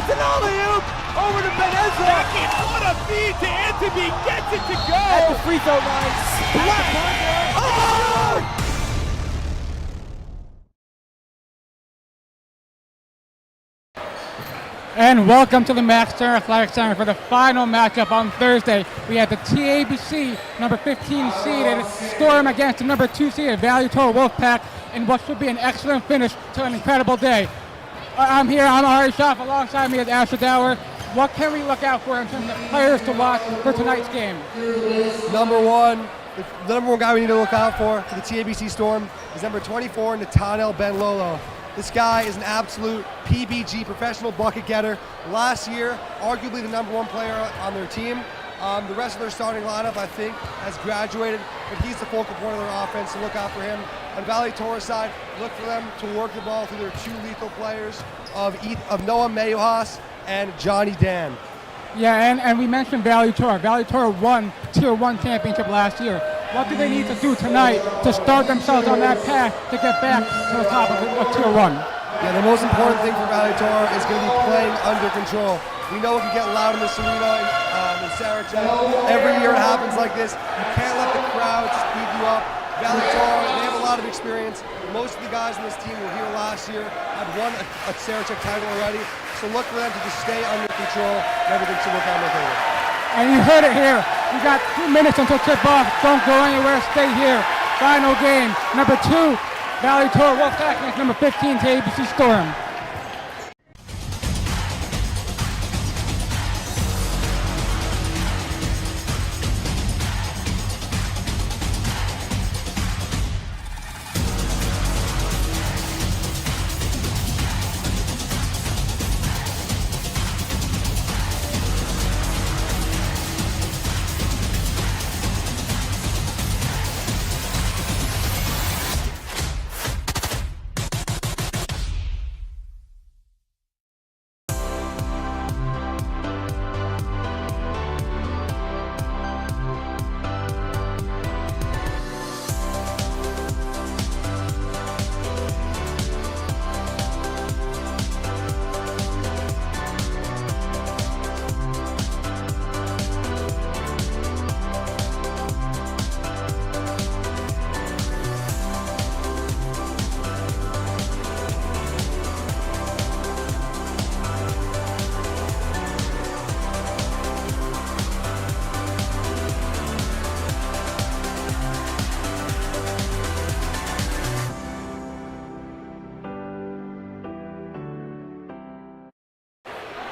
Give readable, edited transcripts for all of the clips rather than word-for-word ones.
an alley-oop over to Benezza. Second, what a feed to Anthony, gets it to go. At the free throw line, splat. Oh! And welcome to the Max Turner Athletic Center for the final matchup on Thursday. We have the TABC number 15 seeded Storm against the number 2 seeded Valley Torah Wolfpack in what should be an excellent finish to an incredible day. I'm Ari Schaff. Alongside me is Asher Dower. What can we look out for in terms of players to watch for tonight's game? Number one, the number one guy we need to look out for the TABC Storm is number 24, Nathaniel Ben Lolo. This guy is an absolute PBG, professional bucket getter. Last year, arguably the number one player on their team. The rest of their starting lineup, I think, has graduated, but he's the focal point of their offense, so look out for him. On Valley Torah side, look for them to work the ball through their two lethal players of Noah Mayuhas and Johnny Dan. Yeah, and we mentioned Valley Torah. Valley Torah won Tier 1 championship last year. What do they need to do tonight to start themselves on that path to get back to the top of Tier 1? Yeah, the most important thing for Valley Torah is going to be playing under control. We know it can get loud in the Serena in Sarachek. Every year it happens like this. You can't let the crowd speed you up. Valley Torah, they have a lot of experience. Most of the guys on this team were here last year, had won a Sarachek title already. So look for them to just stay under control and everything should work out in their favor. And you heard it here. We got 2 minutes until tip-off. Don't go anywhere. Stay here. Final game. Number 2, Valley Torah Wolfpack against number 15, TABC Storm.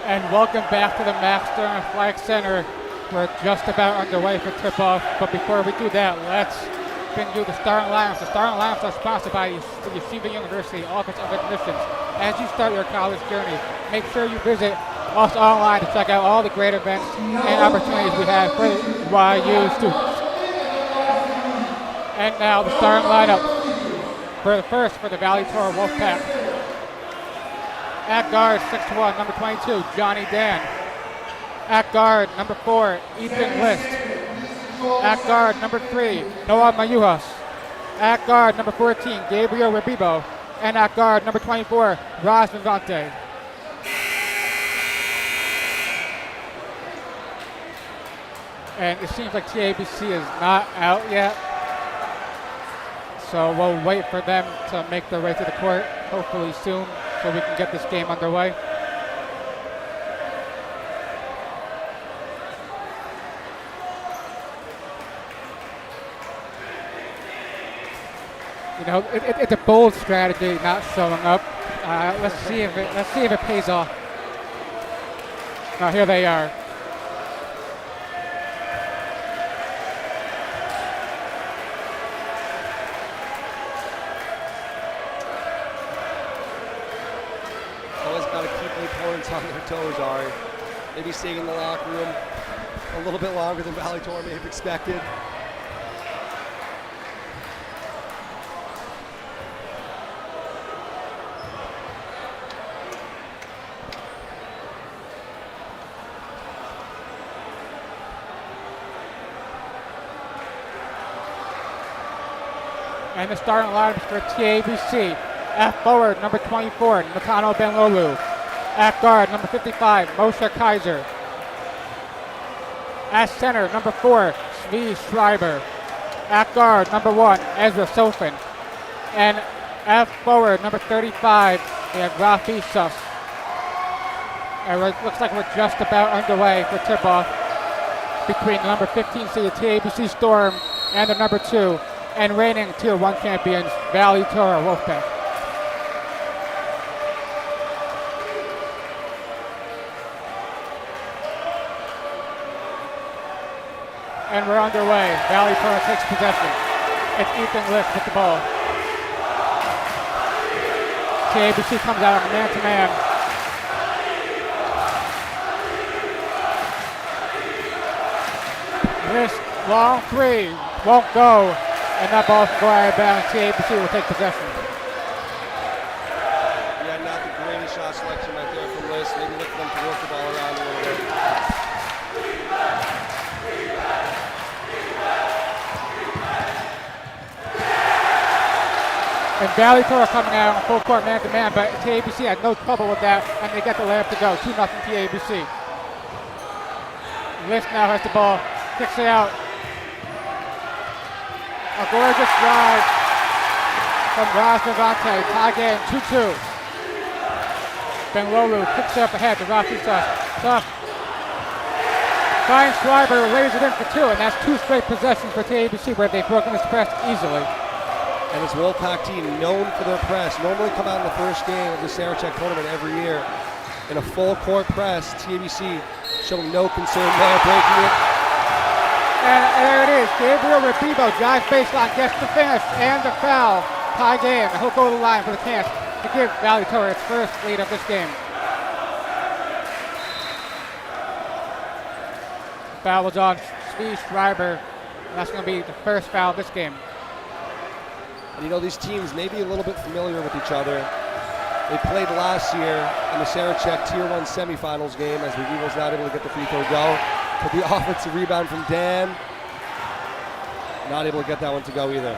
And welcome back to the Max Turner Athletic Center. We're just about underway for tip-off, but before we do that, let's bring you the starting lineups. The starting lineups are sponsored by the Yeshiva University Office of Admissions. As you start your college journey, make sure you visit us online to check out all the great events and opportunities we have for YU students. And now the starting lineup for the Valley Torah Wolfpack. At guard, 6'1", number 22, Johnny Dan. At guard, number 4, Ethan List. At guard, number 3, Noah Mayuhas. At guard, number 14, Gabriel Rabibo. And at guard, number 24, Raz Vivante. And it seems like TABC is not out yet. So we'll wait for them to make their way to the court, hopefully soon, so we can get this game underway. You know, it's a bold strategy not showing up. Let's see if it pays off. Now here they are. On their toes, Ari. Maybe staying in the locker room a little bit longer than Valley Torah may have expected. And the starting lineup for TABC. At forward, number 24, Nakano Benlolu. At guard, number 55, Moshe Kaiser. At center, number 4, Zvi Schreiber. At guard, number 1, Ezra Sofin. And at forward, number 35, we have Rafi Sus. And it looks like we're just about underway for tip-off between the number 15 seed TABC Storm and the number 2 and reigning Tier 1 champions, Valley Torah Wolfpack. And we're underway. Valley Torah takes possession. It's Ethan List with the ball. TABC comes out on man-to-man. List, long three, won't go. And that ball will go out of bounds. TABC will take possession. Yeah, not the greatest shot selection right there from List. Maybe look for them to work the ball around a little bit. And Valley Torah coming out on full court man-to-man, but TABC had no trouble with that, and they get the layup to go. 2-0 TABC. List now has the ball, kicks it out. A gorgeous drive from Raz Vivante, tie game 2-2. Ben Lolu kicks it up ahead to Rafi Sus. Sus finds Schreiber, lays it in for 2, and that's 2 straight possessions for TABC where they've broken this press easily. And this Wolfpack team, known for their press, normally come out in the first game of the Sarachek tournament every year in a full court press. TABC showing no concern there, breaking it. And there it is. Gabriel Rapibo drives baseline, gets the finish and the foul. Tie game, and he'll go to the line for the chance to give Valley Torah its first lead of this game. Foul was on Zvi Schreiber. That's going to be the first foul of this game. And you know, these teams may be a little bit familiar with each other. They played last year in the Sarachek Tier 1 semifinals game as the Eagles not able to get the free throw go. But the offensive rebound from Dan, not able to get that one to go either.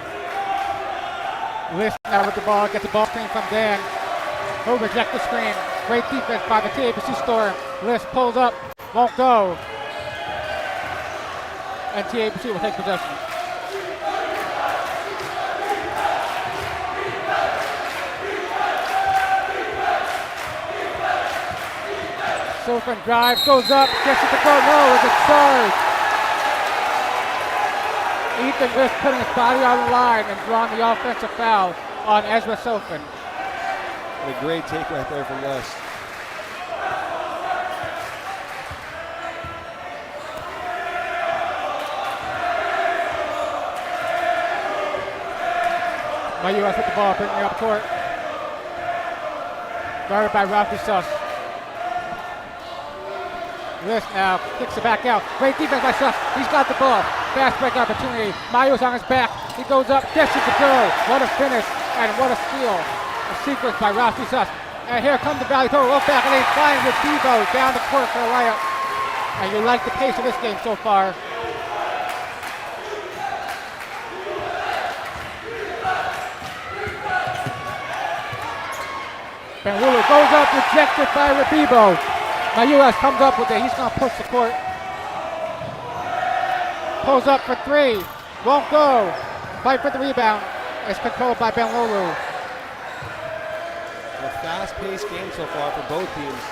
List now with the ball, gets the ball screen from Dan. He'll reject the screen. Great defense by the TABC Storm. List pulls up, won't go. And TABC will take possession. Sofin drive, goes up, gets it to go, no, it's a charge. Ethan List putting his body on the line and drawing the offensive foul on Ezra Sofin. What a great take right there from List. My U.S. with the ball, bringing it up court. Guarded by Rafi Sus. List now kicks it back out. Great defense by Sus. He's got the ball. Fast break opportunity. Mayo's on his back. He goes up, gets it to go. What a finish and what a steal. A sequence by Rafi Sus. And here comes the Valley Torah Wolfpack, and they find with Devo down the court for a layup. And you like the pace of this game so far. Benwulu goes up, rejected by Rabibo. Now U.S. comes up with it. He's going to push the court. Pulls up for 3. Won't go. Fight for the rebound. It's controlled by Benwulu. A fast-paced game so far for both teams.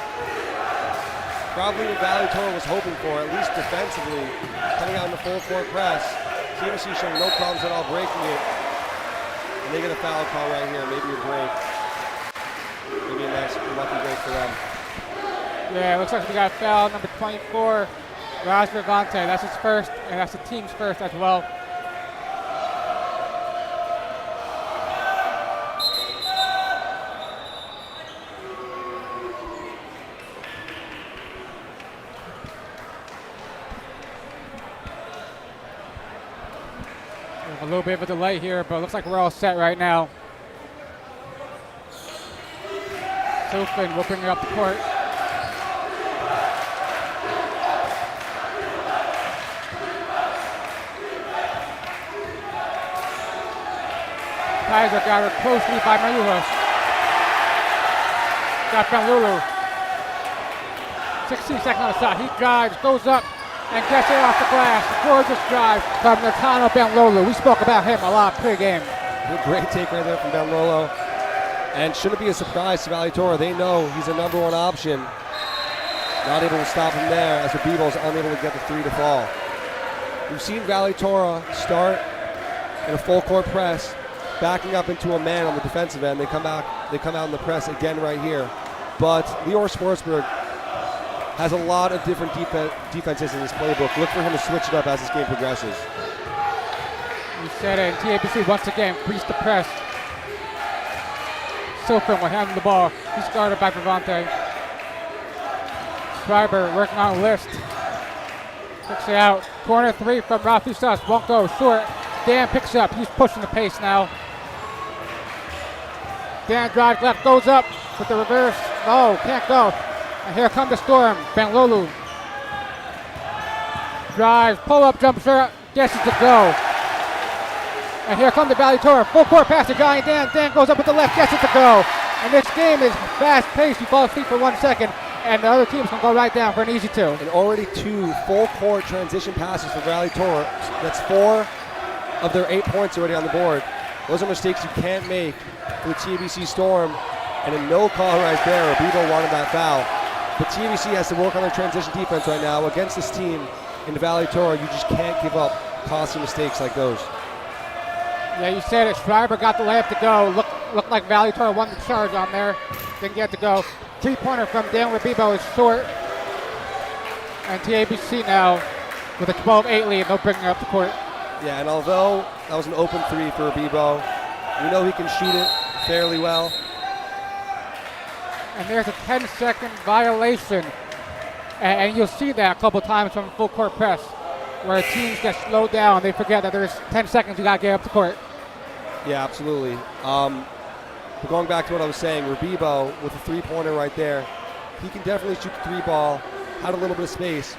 Probably what Valley Torah was hoping for, at least defensively, coming out in the full court press. TABC showing no problems at all breaking it. And they get a foul call right here, maybe a break. Maybe a nice lucky break for them. Yeah, it looks like we got foul number 24, Raz Vivante. That's his first, and that's the team's first as well. A little bit of a delay here, but it looks like we're all set right now. Sofin will bring it up the court. Kaiser got her closely by Mayuhos. Got Benlulu. 16 seconds on the shot. He drives, goes up, and gets it off the glass. Gorgeous drive from Natano Benlolo. We spoke about him a lot pre-game. Great take right there from Benlolo. And shouldn't be a surprise to Valley Torah. They know he's a number one option. Not able to stop him there as Rabibow's unable to get the three to fall. We've seen Valley Torah start in a full court press, backing up into a man on the defensive end. They come out in the press again right here. But Lior Sportsburg has a lot of different defenses in his playbook. Look for him to switch it up as this game progresses. You said it, and TABC once again increased the press. Silfen will handle the ball. He's guarded by Bravante. Schreiber working on a list. Picks it out. Corner three from Rafi Suss. Won't go. Short. Dan picks up. He's pushing the pace now. Dan drives left. Goes up with the reverse. No, can't go. And here comes the storm. Benlolo. Drives. Pull up. Jump shot. Guesses to go. And here comes the Valley Torah. Full court pass to Johnny Dan. Dan goes up with the left. Gets it to go. And this game is fast paced. You fall asleep for 1 second. And the other team's going to go right down for an easy two. And already 2 full court transition passes for Valley Torah. That's 4 of their 8 points already on the board. Those are mistakes you can't make for the TABC Storm. And a no call right there. Rabibow wanted that foul. But TABC has to work on their transition defense right now. Against this team in the Valley Torah, you just can't give up costly mistakes like those. Yeah, you said it. Schreiber got the layup to go. Looked like Valley Torah won the charge on there. Didn't get to go. Three-pointer from Dan Rabibow is short. And TABC now with a 12-8 lead. They'll bring it up the court. Yeah, and although that was an open three for Rabibow, we know he can shoot it fairly well. And there's a 10-second violation. And you'll see that a couple times from full court press, where teams get slowed down. They forget that there's 10 seconds you got to get up the court. Yeah, absolutely. But going back to what I was saying, Rabibow with a three-pointer right there, he can definitely shoot the three ball, had a little bit of space.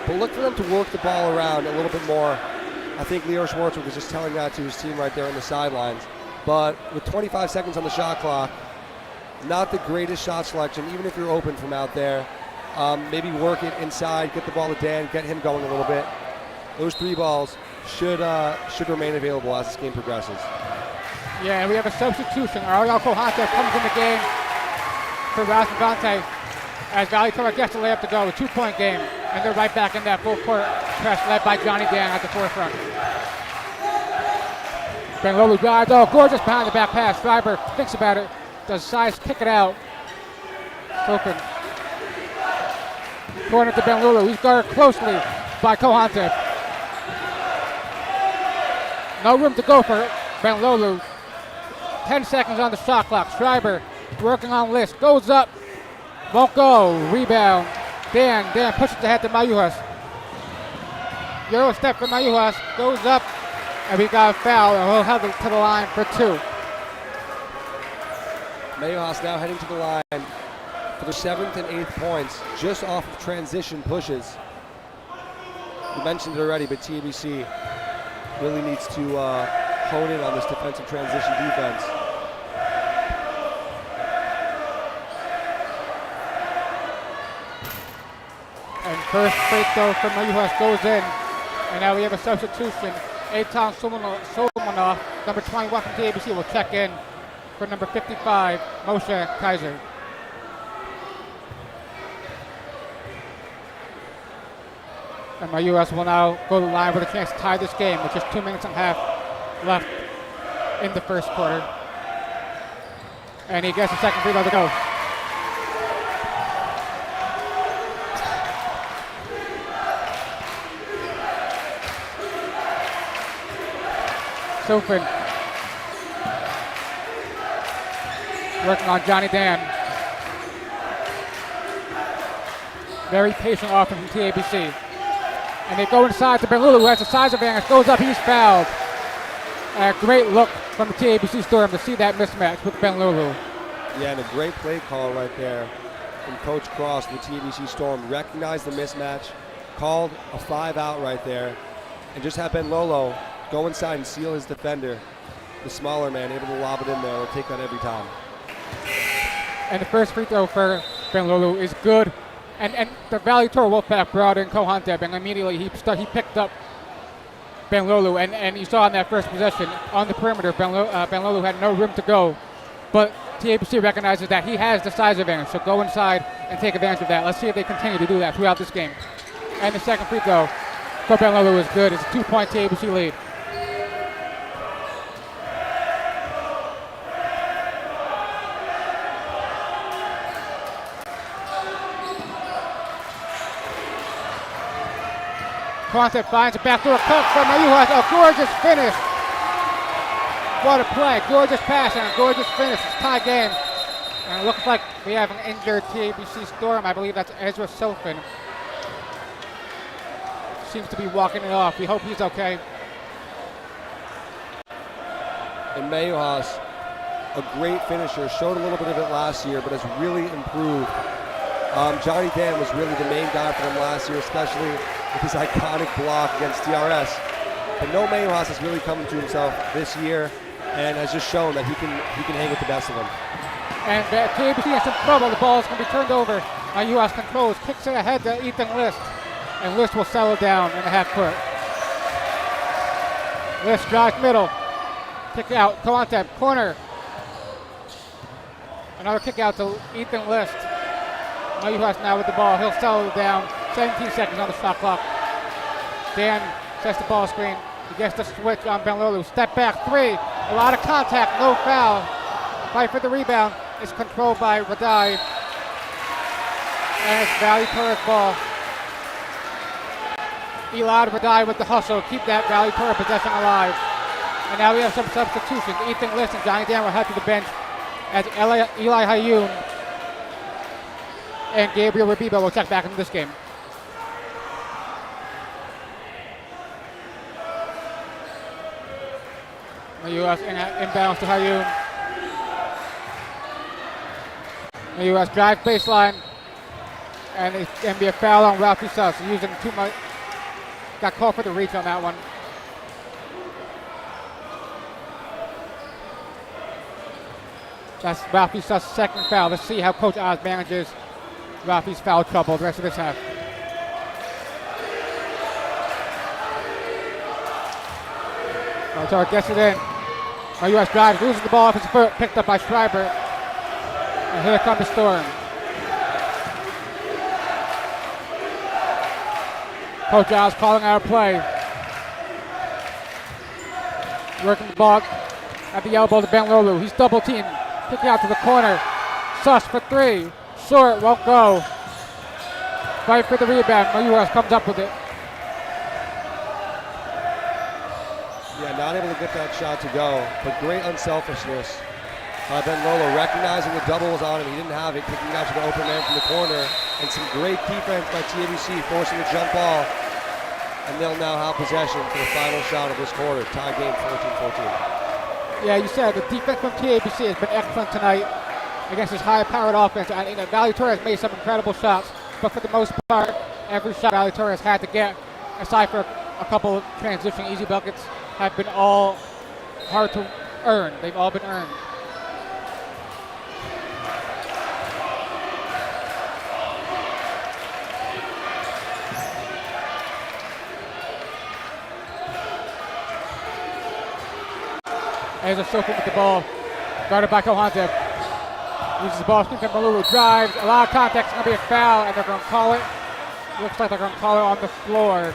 But look for them to work the ball around a little bit more. I think Lior Schwartzberg was just telling that to his team right there on the sidelines. But with 25 seconds on the shot clock, not the greatest shot selection, even if you're open from out there. Maybe work it inside, get the ball to Dan, get him going a little bit. Those three balls should remain available as this game progresses. Yeah, and we have a substitution. Ariel Kohanta comes in the game for Ras Vante as Valley Torah gets the layup to go. A 2-point game, and they're right back in that full court press led by Johnny Dan at the forefront. Benlolo drives. Oh, gorgeous behind the back pass. Schreiber thinks about it. Does size kick it out. Open. Corner to Benlolo. He's guarded closely by Kohanta. No room to go for Benlolo. 10 seconds on the shot clock. Schreiber working on list. Goes up. Won't go. Rebound. Dan pushes ahead to Mayuhas. Euro step for Mayuhas. Goes up. And we got a foul. And he'll have it to the line for 2. Mayuhas now heading to the line for the 7th and 8th points, just off of transition pushes. We mentioned it already, but TABC really needs to hone in on this defensive transition defense. And first free throw from Mayuhas goes in. And now we have a substitution. Eitan Solomonov, number 21 from TABC, will check in for number 55, Moshe Kaiser. And my U.S. will now go to the line with a chance to tie this game with just 2 minutes and a half left in the first quarter. And he gets the second free throw to go. Sofin working on Johnny Dan. Very patient offense from TABC. And they go inside to Benlolo, who has the size advantage. Goes up, he's fouled. A great look from the TABC Storm to see that mismatch with Benlolo. Yeah, and a great play call right there from Coach Cross, the TABC Storm. Recognized the mismatch, called a 5 out right there, and just had Benlolo go inside and seal his defender. The smaller man able to lob it in there. He'll take that every time. And the first free throw for Benlolo is good. And the Valley Torah Wolfpack brought in Kohanteb, and immediately he picked up Ben Lolu, and you saw in that first possession on the perimeter, Ben Lolu had no room to go, but TABC recognizes that he has the size advantage, so go inside and take advantage of that. Let's see if they continue to do that throughout this game. And the second free throw for Ben Lolu is good. It's a 2-point TABC lead. Concept finds a backdoor cut from Mayuhas. A gorgeous finish. What a play. Gorgeous pass and a gorgeous finish. It's tie game. And it looks like we have an injured TABC Storm. I believe that's Ezra Silfen. Seems to be walking it off. We hope he's okay. And Mayuhas, a great finisher, showed a little bit of it last year, but has really improved. Johnny Dan was really the main guy for them last year, especially with his iconic block against TRS. But no Mayuhas has really come into himself this year and has just shown that he can hang with the best of them. And TABC has some trouble. The ball is going to be turned over. Mayuhas controls, kicks it ahead to Ethan List. And List will settle down in the half court. List drives middle. Kick out, Kohanteb, corner. Another kick out to Ethan List. Mayuhas now with the ball. He'll settle down. 17 seconds on the shot clock. Dan sets the ball screen. He gets the switch on Ben Lolu. Step back three. A lot of contact, no foul. Fight for the rebound. It's controlled by Radai. And it's Valley Torah's ball. Elad Radai with the hustle. Keep that Valley Torah possession alive. And now we have some substitutions. Ethan List and Johnny Dan will head to the bench as Eli Hayun and Gabriel Rabiba will check back into this game. Mayuhas inbounds to Hayun. Mayuhas drive baseline. And it's going to be a foul on Ralphie Suss. Using too much. Got called for the reach on that one. That's Ralphie Suss' second foul. Let's see how Coach Oz manages Ralphie's foul trouble the rest of this half. Torah gets it in. Mayuhas drives, loses the ball off his foot, picked up by Schreiber. And here comes the Storm. Coach Oz calling out a play. Working the ball at the elbow to Ben Lolu. He's double teamed. Kick out to the corner. Suss for three. Short, won't go. Fight for the rebound. Mayuhas comes up with it. Yeah, not able to get that shot to go, but great unselfishness. Ben Lolu recognizing the double was on him. He didn't have it, kicking out to the open man from the corner. And some great defense by TABC, forcing the jump ball. And they'll now have possession for the final shot of this quarter. Tie game 14-14. Yeah, you said the defense from TABC has been excellent tonight against this high-powered offense. And Valley Torah has made some incredible shots, but for the most part, every shot Valley Torah has had to get, aside for a couple of transition easy buckets, have been all hard to earn. They've all been earned. There's a Silfen with the ball, guarded by Kohanteb. Uses the ball, screen from Malulu, drives, a lot of contact, it's going to be a foul, and they're going to call it. Looks like they're going to call it on the floor.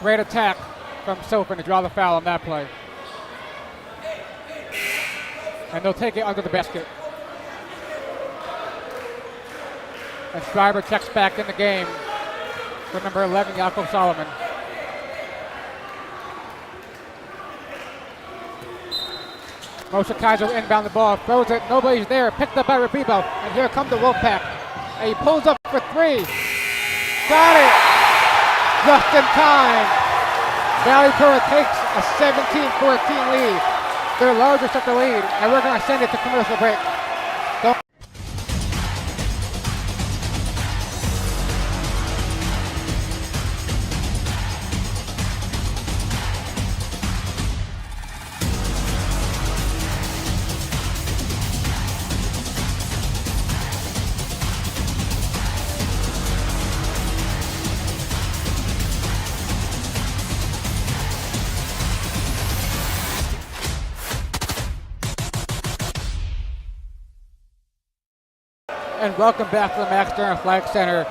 Great attack from Silfen to draw the foul on that play. And they'll take it under the basket. And Schreiber checks back in the game for number 11, Yaakov Solomon. Moshe Kaiser inbound the ball, throws it, nobody's there, picked up by Rabibo, and here comes the Wolfpack. And he pulls up for three. Got it! Just in time. Valley Torah takes a 17-14 lead. Their largest of the lead, and we're going to send it to commercial break. And welcome back to the Max Stern Flag Center.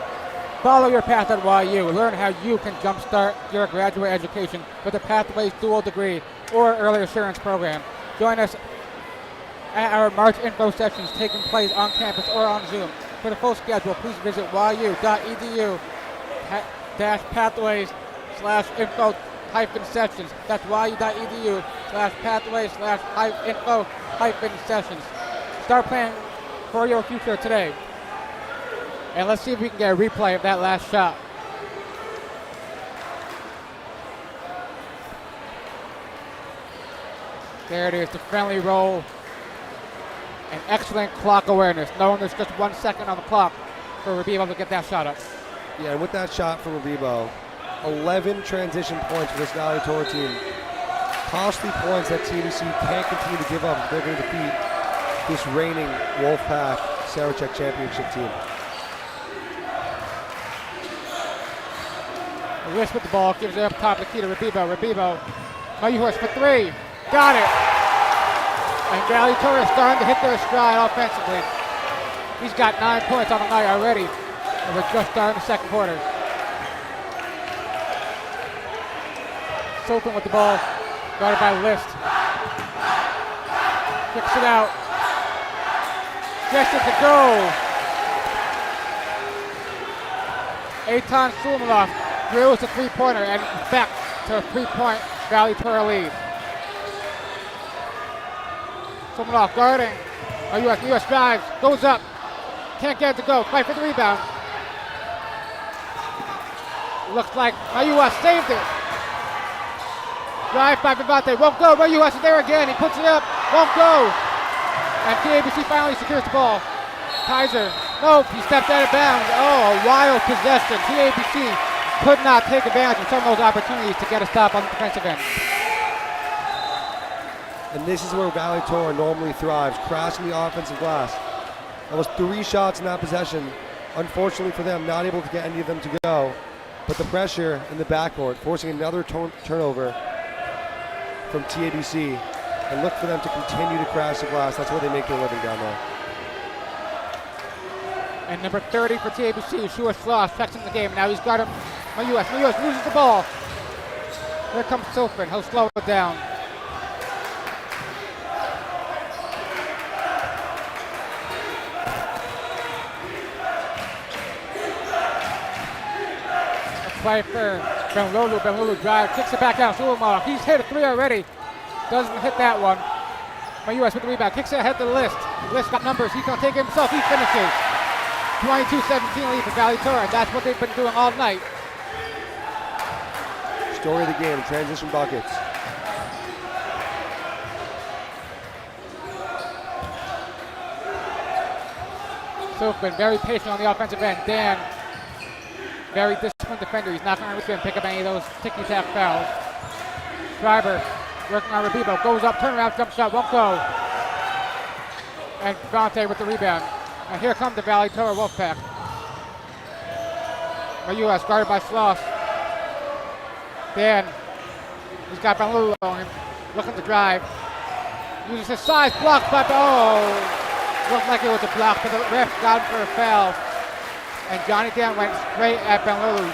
Follow your path at YU. Learn how you can jumpstart your graduate education with a Pathways dual degree or early assurance program. Join us at our March info sessions taking place on campus or on Zoom. For the full schedule, please visit yu.edu/pathways/info-sessions. That's yu.edu/pathways/info-sessions. Start planning for your future today. And let's see if we can get a replay of that last shot. There it is, the friendly roll. And excellent clock awareness, knowing there's just 1 second on the clock for Rebibo to get that shot up. Yeah, and with that shot from Rebibo, 11 transition points for this Valley Torah team. Costly points that TABC can't continue to give up if they're going to defeat this reigning Wolfpack Sarachek championship team. A wrist with the ball, gives it up top of the key to Rebibo. Rebibo, Mayuhas for three, got it! And Valley Torah is starting to hit their stride offensively. He's got 9 points on the night already, and we're just starting the second quarter. Sopen with the ball, guarded by List. Kicks it out. Gets it to go. Eitan Sulmanov drills a three-pointer and back to a 3-point Valley Torah lead. Sulmanov guarding. US drives, goes up. Can't get it to go. Fight for the rebound. Looks like US saved it. Drive by Vivante, won't go. US is there again. He puts it up, won't go. And TABC finally secures the ball. Kaiser, nope, he stepped out of bounds. Oh, a wild possession. TABC could not take advantage of some of those opportunities to get a stop on the defensive end. And this is where Valley Torah normally thrives, crashing the offensive glass. That was 3 shots in that possession. Unfortunately for them, not able to get any of them to go. But the pressure in the backcourt, forcing another turnover from TABC, and look for them to continue to crash the glass. That's where they make their living down there. And number 30 for TABC, Shua Schloss, checks in the game. Now he's got him. Mayuas loses the ball. Here comes Silfen. He'll slow it down. Play for Benlulu drive, kicks it back out. Sulmanov, he's hit a 3 already. Doesn't hit that one. Mayuas with the rebound, kicks it ahead to List. List got numbers, he's gonna take it himself, he finishes. 22-17 lead for Valley Torah. That's what they've been doing all night. Story of the game, transition buckets. Silfen very patient on the offensive end. Dan, very disciplined defender. He's not going to pick up any of those ticky-tack fouls. Schreiber working on Rebibo. Goes up, turnaround, jump shot, won't go. And Vivante with the rebound. And here comes the Valley Torah Wolfpack. Mayuas guarded by Schloss. Dan, he's got Benlulu on him. Looking to drive. Uses his size, blocked by, looked like it was a block, but the ref got him for a foul. And Johnny Dan went straight at Benlulu,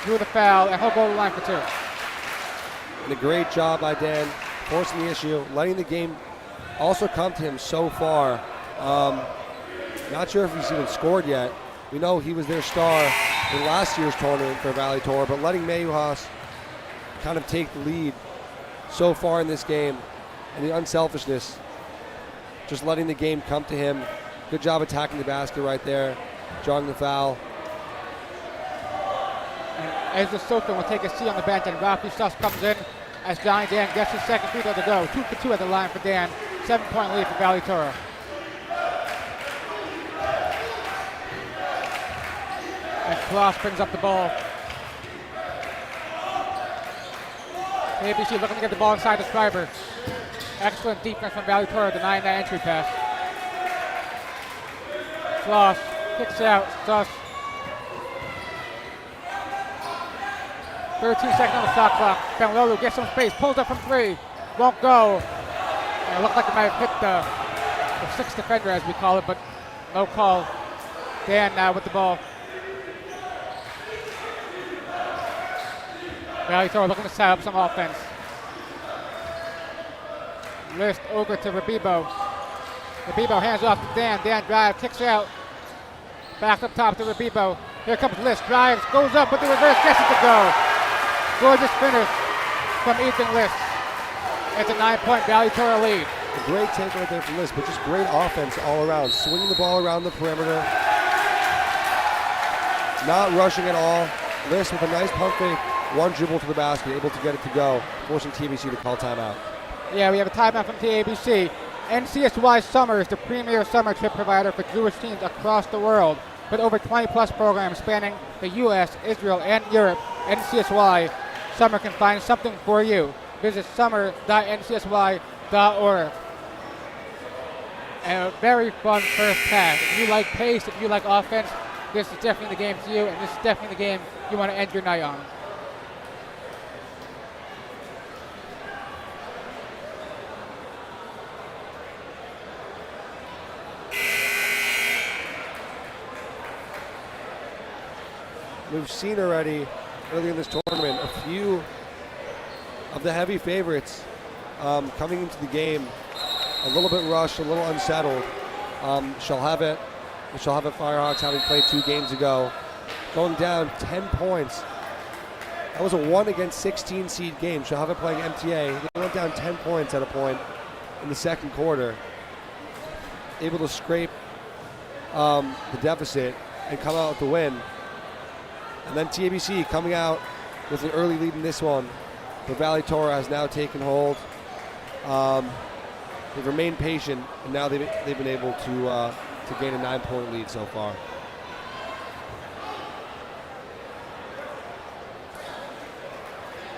drew the foul, and he'll go to the line for 2. And a great job by Dan, forcing the issue, letting the game also come to him so far. Not sure if he's even scored yet. We know he was their star in last year's tournament for Valley Torah, but letting Mayuhas kind of take the lead so far in this game, and the unselfishness, just letting the game come to him. Good job attacking the basket right there. Drawing the foul. And Ezra Silfen will take a seat on the bench, and Rafi Suss comes in as Johnny Dan gets his second free throw to go. 2 for 2 at the line for Dan. 7-point lead for Valley Torah. And Kloss brings up the ball. TABC looking to get the ball inside the Schreiber. Excellent defense from Valley Torah denying that entry pass. Kloss kicks out, Suss. 13 seconds on the shot clock. Benlulu gets some space, pulls up from 3. Won't go. And it looked like it might have hit the 6th defender, as we call it, but no call Dan now with the ball. Valley Torah looking to set up some offense. List over to Rabibo. Rabibo hands off to Dan. Dan drives, kicks out. Back up top to Rabibo. Here comes List, drives, goes up with the reverse, gets it to go. Gorgeous finish from Ethan List. It's a 9-point Valley Torah lead. A great take right there from List, but just great offense all around. Swinging the ball around the perimeter. Not rushing at all. List with a nice pump fake. One dribble to the basket, able to get it to go, forcing TABC to call timeout. Yeah, we have a timeout from TABC. NCSY Summer is the premier summer trip provider for Jewish teams across the world. With over 20-plus programs spanning the U.S., Israel, and Europe, NCSY Summer can find something for you. Visit summer.ncsy.org. And a very fun first half. If you like pace, if you like offense, this is definitely the game for you, and this is definitely the game you want to end your night on. We've seen already early in this tournament a few of the heavy favorites coming into the game a little bit rushed, a little unsettled. Shall have it Firehawks, having played 2 games ago, going down 10 points. That was a 1-16 seed game. Shall have it playing MTA. They went down 10 points at a point in the second quarter, able to scrape the deficit and come out with the win. And then TABC coming out with an early lead in this one. But Valley Torah has now taken hold. They've remained patient, and now they've been able to gain a 9-point lead so far.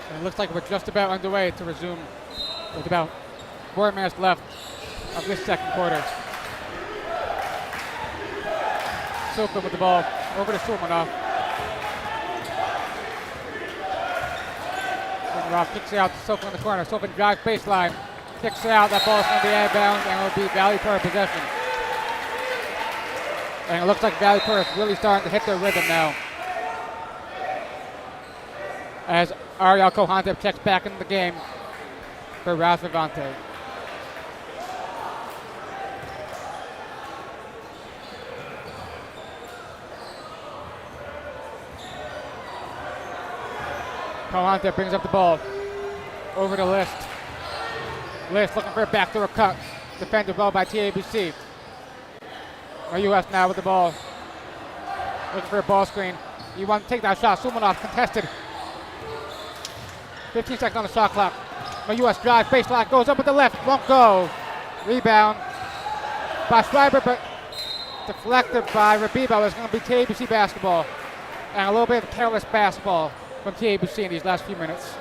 And it looks like we're just about underway to resume with about 4 minutes left of this second quarter. Silka with the ball over to Sulmanov. Sulmanov kicks it out to Silka in the corner. Silka drives baseline, kicks it out. That ball is going to be out of bounds and will be Valley Torah possession. And it looks like Valley Torah is really starting to hit their rhythm now. As Ariel Kohantep checks back into the game for Raz Vivante. Kohantep brings up the ball. Over to List. List looking for a backdoor cut. Defended well by TABC. US now with the ball. Looking for a ball screen. You want to take that shot. Sumanov contested. 15 seconds on the shot clock. US drive, baseline, goes up with the left, won't go. Rebound by Schreiber, but deflected by Rabibo. It's going to be TABC basketball. And a little bit of careless basketball from TABC in these last few minutes.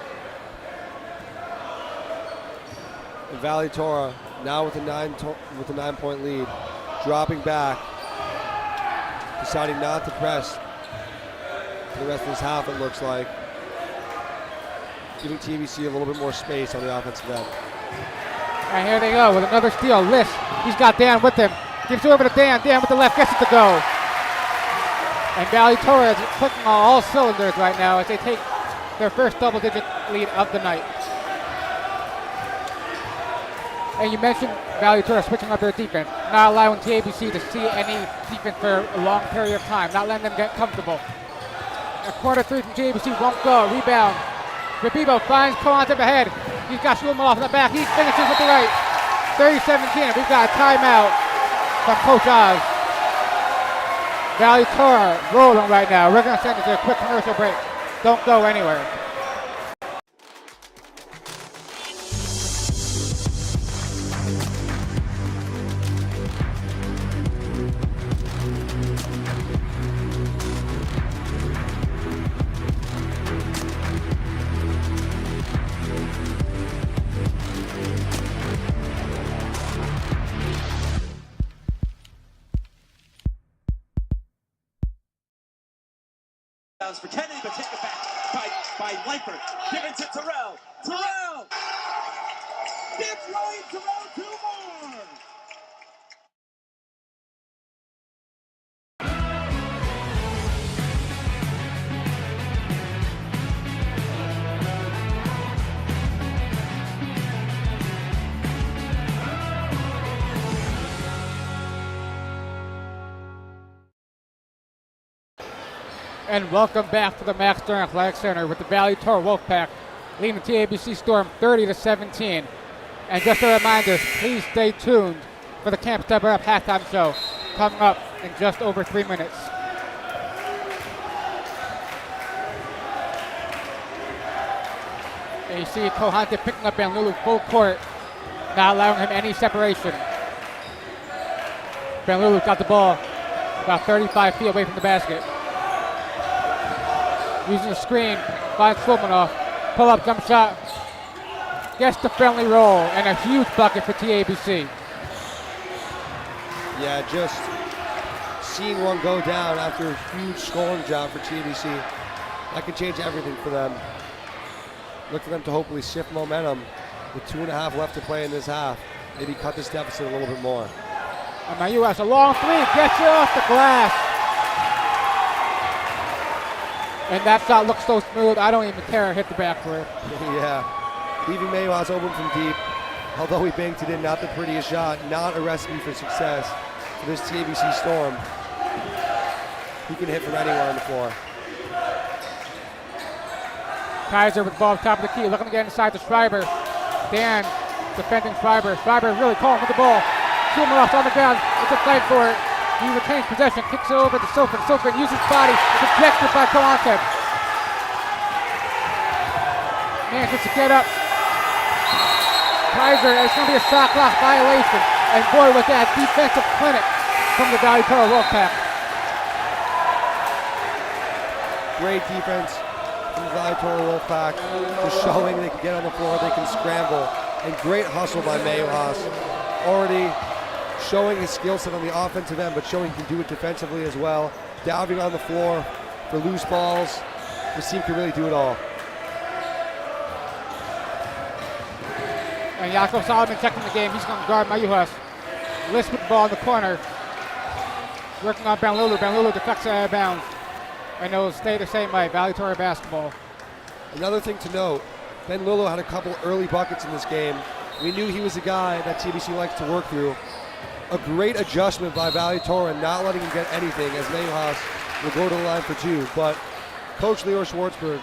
Valley Torah now with a 9-point lead, dropping back, deciding not to press for the rest of this half, it looks like. Giving TABC a little bit more space on the offensive end. And here they go with another steal. List, he's got Dan with him. Gives it over to Dan. Dan with the left, gets it to go. And Valley Torah is clicking on all cylinders right now as they take their first double-digit lead of the night. And you mentioned Valley Torah switching up their defense, not allowing TABC to see any defense for a long period of time, not letting them get comfortable. A quarter 3 from TABC won't go. Rebound. Rabibo finds Kohantep ahead. He's got Shulman in the back. He finishes with the right. 30-17. We've got a timeout from Coach Oz. Valley Torah rolling right now. We're going to send it to a quick commercial break. Don't go anywhere. For Kennedy, but taken back by Leifert. Given to Terrell. Terrell! Gets right, Terrell, 2 more! And welcome back to the Max Stern Athletic Center with the Valley Torah Wolfpack leading the TABC Storm 30-17. And just a reminder, please stay tuned for the Camp Step Up halftime show coming up in just over 3 minutes. And you see Kohante picking up Benlulu full court, not allowing him any separation. Benlulu got the ball about 35 feet away from the basket. Using the screen, finds Fulmanoff. Pull-up jump shot. Gets the friendly roll and a huge bucket for TABC. Yeah, just seeing one go down after a huge scoring job for TABC, that could change everything for them. Look for them to hopefully shift momentum with 2.5 left to play in this half. Maybe cut this deficit a little bit more. And now U.S. a long three, gets it off the glass. And that shot looks so smooth, I don't even care. Hit the backboard. Yeah, leaving Maywas open from deep. Although he banked it in, not the prettiest shot, not a recipe for success for this TABC Storm. He can hit from anywhere on the floor. Kaiser with the ball top of the key, looking to get inside to Schreiber. Dan defending Schreiber. Schreiber really calling with the ball. Schumaroff's on the ground, it's a fight for it. He retains possession, kicks it over to Sofin. Sofin uses his body, rejected by Kohante. Manages to get up. Kaiser, it's going to be a shot clock violation. And boy, with that defensive clinic from the Valley Torah Wolfpack. Great defense from the Valley Torah Wolfpack. Just showing they can get on the floor, they can scramble. And great hustle by Maywas. Already showing his skill set on the offensive end, but showing he can do it defensively as well. Diving on the floor for loose balls. This team can really do it all. And Yaakov Solomon checking the game. He's going to guard Mayuhas. List with the ball in the corner. Working on Benlulu. Benlulu deflects out of bounds. And it'll stay the same way. Valley Torah basketball. Another thing to note, Benlulu had a couple early buckets in this game. We knew he was a guy that TBC likes to work through. A great adjustment by Valley Torah, not letting him get anything as Mayuhas will go to the line for two. But Coach Leo Schwartzberg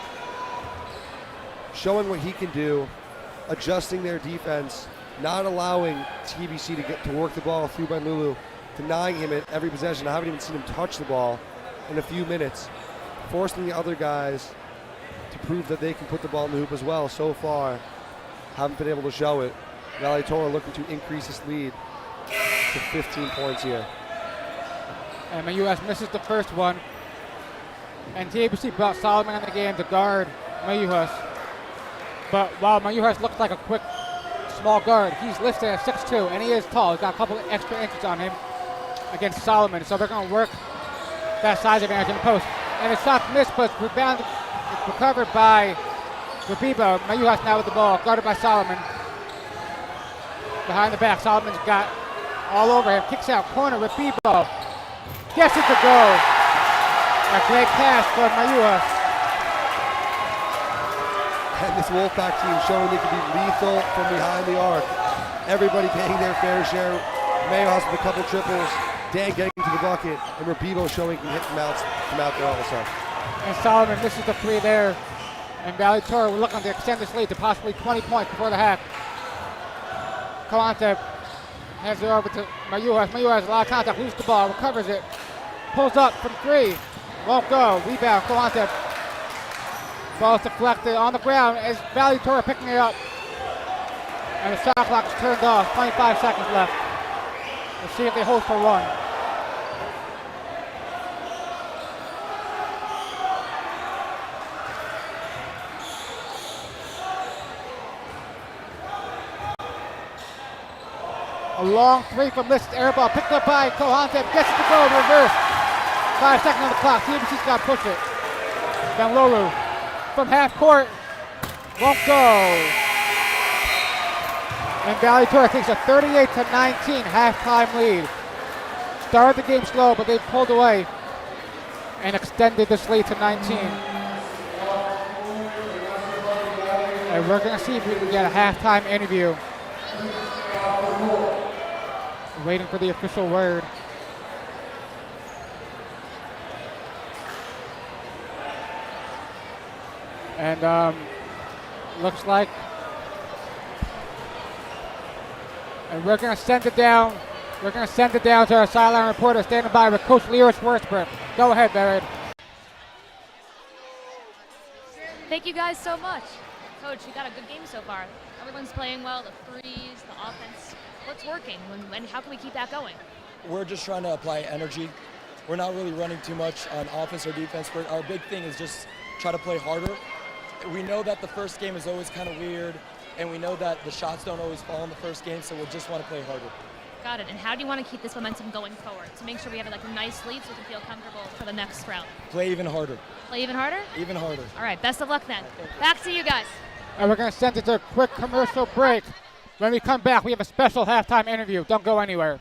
showing what he can do, adjusting their defense, not allowing TBC to get to work the ball through Benlulu, denying him at every possession. I haven't even seen him touch the ball in a few minutes, forcing the other guys to prove that they can put the ball in the hoop as well. So far, haven't been able to show it. Valley Torah looking to increase his lead to 15 points here. And Mayuhas misses the first one. And TABC brought Solomon in the game to guard Mayuhas. But while Mayuhas looks like a quick, small guard, he's listed at 6'2", and he is tall. He's got a couple of extra inches on him against Solomon. So they're going to work that size advantage in the post. And the shot missed, but rebounded, recovered by Rabibo. Mayuhas now with the ball, guarded by Solomon. Behind the back, Solomon's got all over him. Kicks out corner, Rabibo. Gets it to go. A great pass for Mayuhas. And this Wolfpack team showing they can be lethal from behind the arc. Everybody paying their fair share. Mayuhas with a couple triples. Dan getting to the bucket. And Rabibo showing he can hit from out there also. And Solomon misses the three there. And Valley Torah will look on to extend this lead to possibly 20 points before the half. Kohante hands it over to Mayuhas. Mayuhas has a lot of contact, loses the ball, recovers it. Pulls up from three. Won't go. Rebound. Kohante. Ball's deflected on the ground as Valley Torah picking it up. And the shot clock is turned off. 25 seconds left. We'll see if they hold for one. A long three from List. Air ball picked up by Kohante. Gets it to go in reverse. 5 seconds on the clock. TBC's got to push it. Benlulu from half court. Won't go. And Valley Torah takes a 38-19 halftime lead. Started the game slow, but they pulled away and extended this lead to 19. And we're going to see if we can get a halftime interview. Waiting for the official word. And looks like, and we're going to send it down. We're going to send it down to our sideline reporter standing by with Coach Leo Schwartzberg. Go ahead, Barrett. Thank you guys so much. Coach, you got a good game so far. Everyone's playing well, the threes, the offense. What's working, and how can we keep that going? We're just trying to apply energy. We're not really running too much on offense or defense. Our big thing is just try to play harder. We know that the first game is always kind of weird, and we know that the shots don't always fall in the first game, so we just want to play harder. Got it. And how do you want to keep this momentum going forward to make sure we have like a nice lead so we can feel comfortable for the next round? Play even harder. Play even harder? Even harder. All right, best of luck then. Back to you guys. And we're going to send it to a quick commercial break. When we come back, we have a special halftime interview. Don't go anywhere.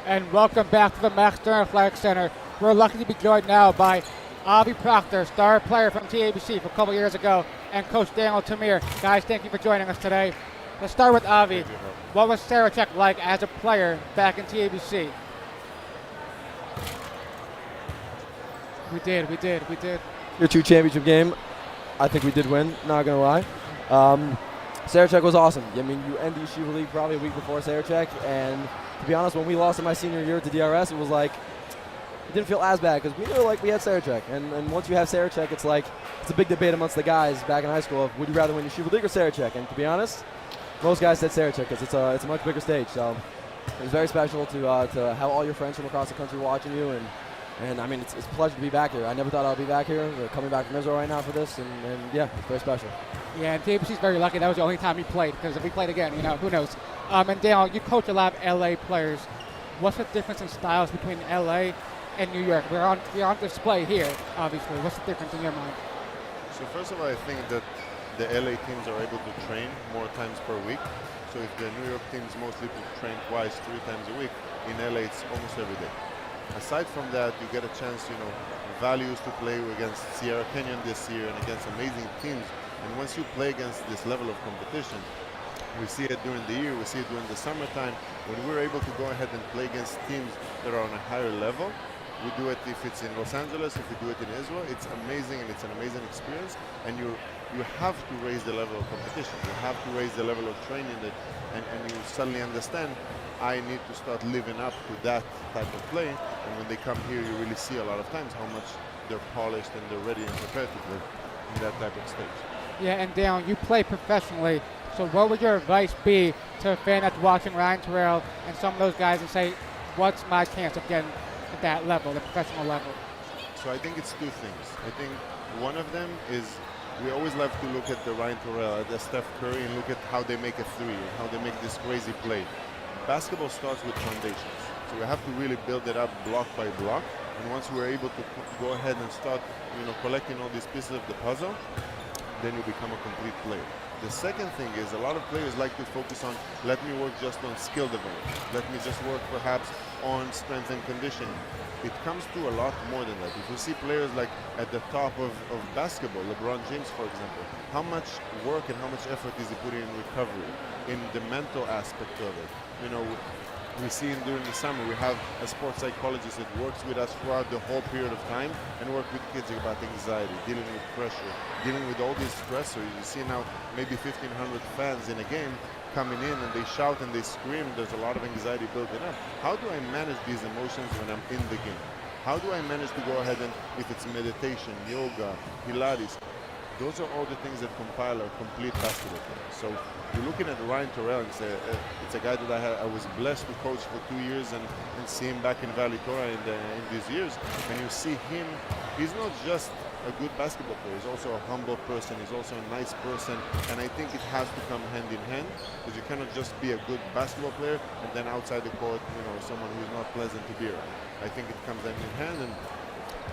And welcome back to the Max Stern Athletic Center. We're lucky to be joined now by Avi Proctor, star player from TABC from a couple years ago, and Coach Daniel Tamir. Guys, thank you for joining us today. Let's start with Avi. What was Sarachek like as a player back in TABC? We did. Your 2 championship game, I think we did win, not going to lie. Sarachek was awesome. I mean, you end the Yeshiva League probably a week before Sarachek, and to be honest, when we lost in my senior year to DRS, it was like, it didn't feel as bad because we knew like we had Sarachek. And once you have Sarachek, it's like, it's a big debate amongst the guys back in high school of would you rather win Yeshiva League or Sarachek? And to be honest, most guys said Sarachek because it's a much bigger stage. So it was very special to have all your friends from across the country watching you. And I mean, it's a pleasure to be back here. I never thought I'd be back here. We're coming back from Israel right now for this, and yeah, it's very special. Yeah, and TABC's very lucky. That was the only time he played, because if he played again, who knows. And Daniel, you coach a lot of LA players. What's the difference in styles between LA and New York? We're on display here, obviously. What's the difference in your mind? So first of all, I think that the LA teams are able to train more times per week. So if the New York teams mostly train twice, 3 times a week, in LA it's almost every day. Aside from that, you get a chance, values to play against Sierra Canyon this year and against amazing teams. And once you play against this level of competition, we see it during the year, we see it during the summertime, when we're able to go ahead and play against teams that are on a higher level. We do it if it's in Los Angeles, if we do it in Israel. It's amazing, and it's an amazing experience. And you have to raise the level of competition. You have to raise the level of training, and you suddenly understand, I need to start living up to that type of play. And when they come here, you really see a lot of times how much they're polished and they're ready and prepared to play in that type of stage. Yeah, and Daniel, you play professionally. So what would your advice be to a fan that's watching Ryan Terrell and some of those guys and say, what's my chance of getting at that level, the professional level? So I think it's 2 things. I think one of them is we always love to look at the Ryan Terrell, at the Steph Curry, and look at how they make a 3 and how they make this crazy play. Basketball starts with foundations. So we have to really build it up block by block. And once we're able to go ahead and start, collecting all these pieces of the puzzle, then you become a complete player. The second thing is a lot of players like to focus on, let me work just on skill development. Let me just work perhaps on strength and conditioning. It comes to a lot more than that. If you see players like at the top of basketball, LeBron James, for example, how much work and how much effort is he putting in recovery, in the mental aspect of it? You know, we see during the summer, we have a sports psychologist that works with us throughout the whole period of time and work with kids about anxiety, dealing with pressure, dealing with all these stressors. You see now maybe 1,500 fans in a game coming in and they shout and they scream. There's a lot of anxiety building up. How do I manage these emotions when I'm in the game? How do I manage to go ahead and, if it's meditation, yoga, Pilates, those are all the things that compile a complete basketball player. So you're looking at Ryan Terrell, and it's a guy that I was blessed to coach for 2 years and see him back in Valley Torah in these years. And you see him, he's not just a good basketball player, he's also a humble person, he's also a nice person, and I think it has to come hand in hand, because you cannot just be a good basketball player and then outside the court, you know, someone who's not pleasant to be around. I think it comes hand in hand, and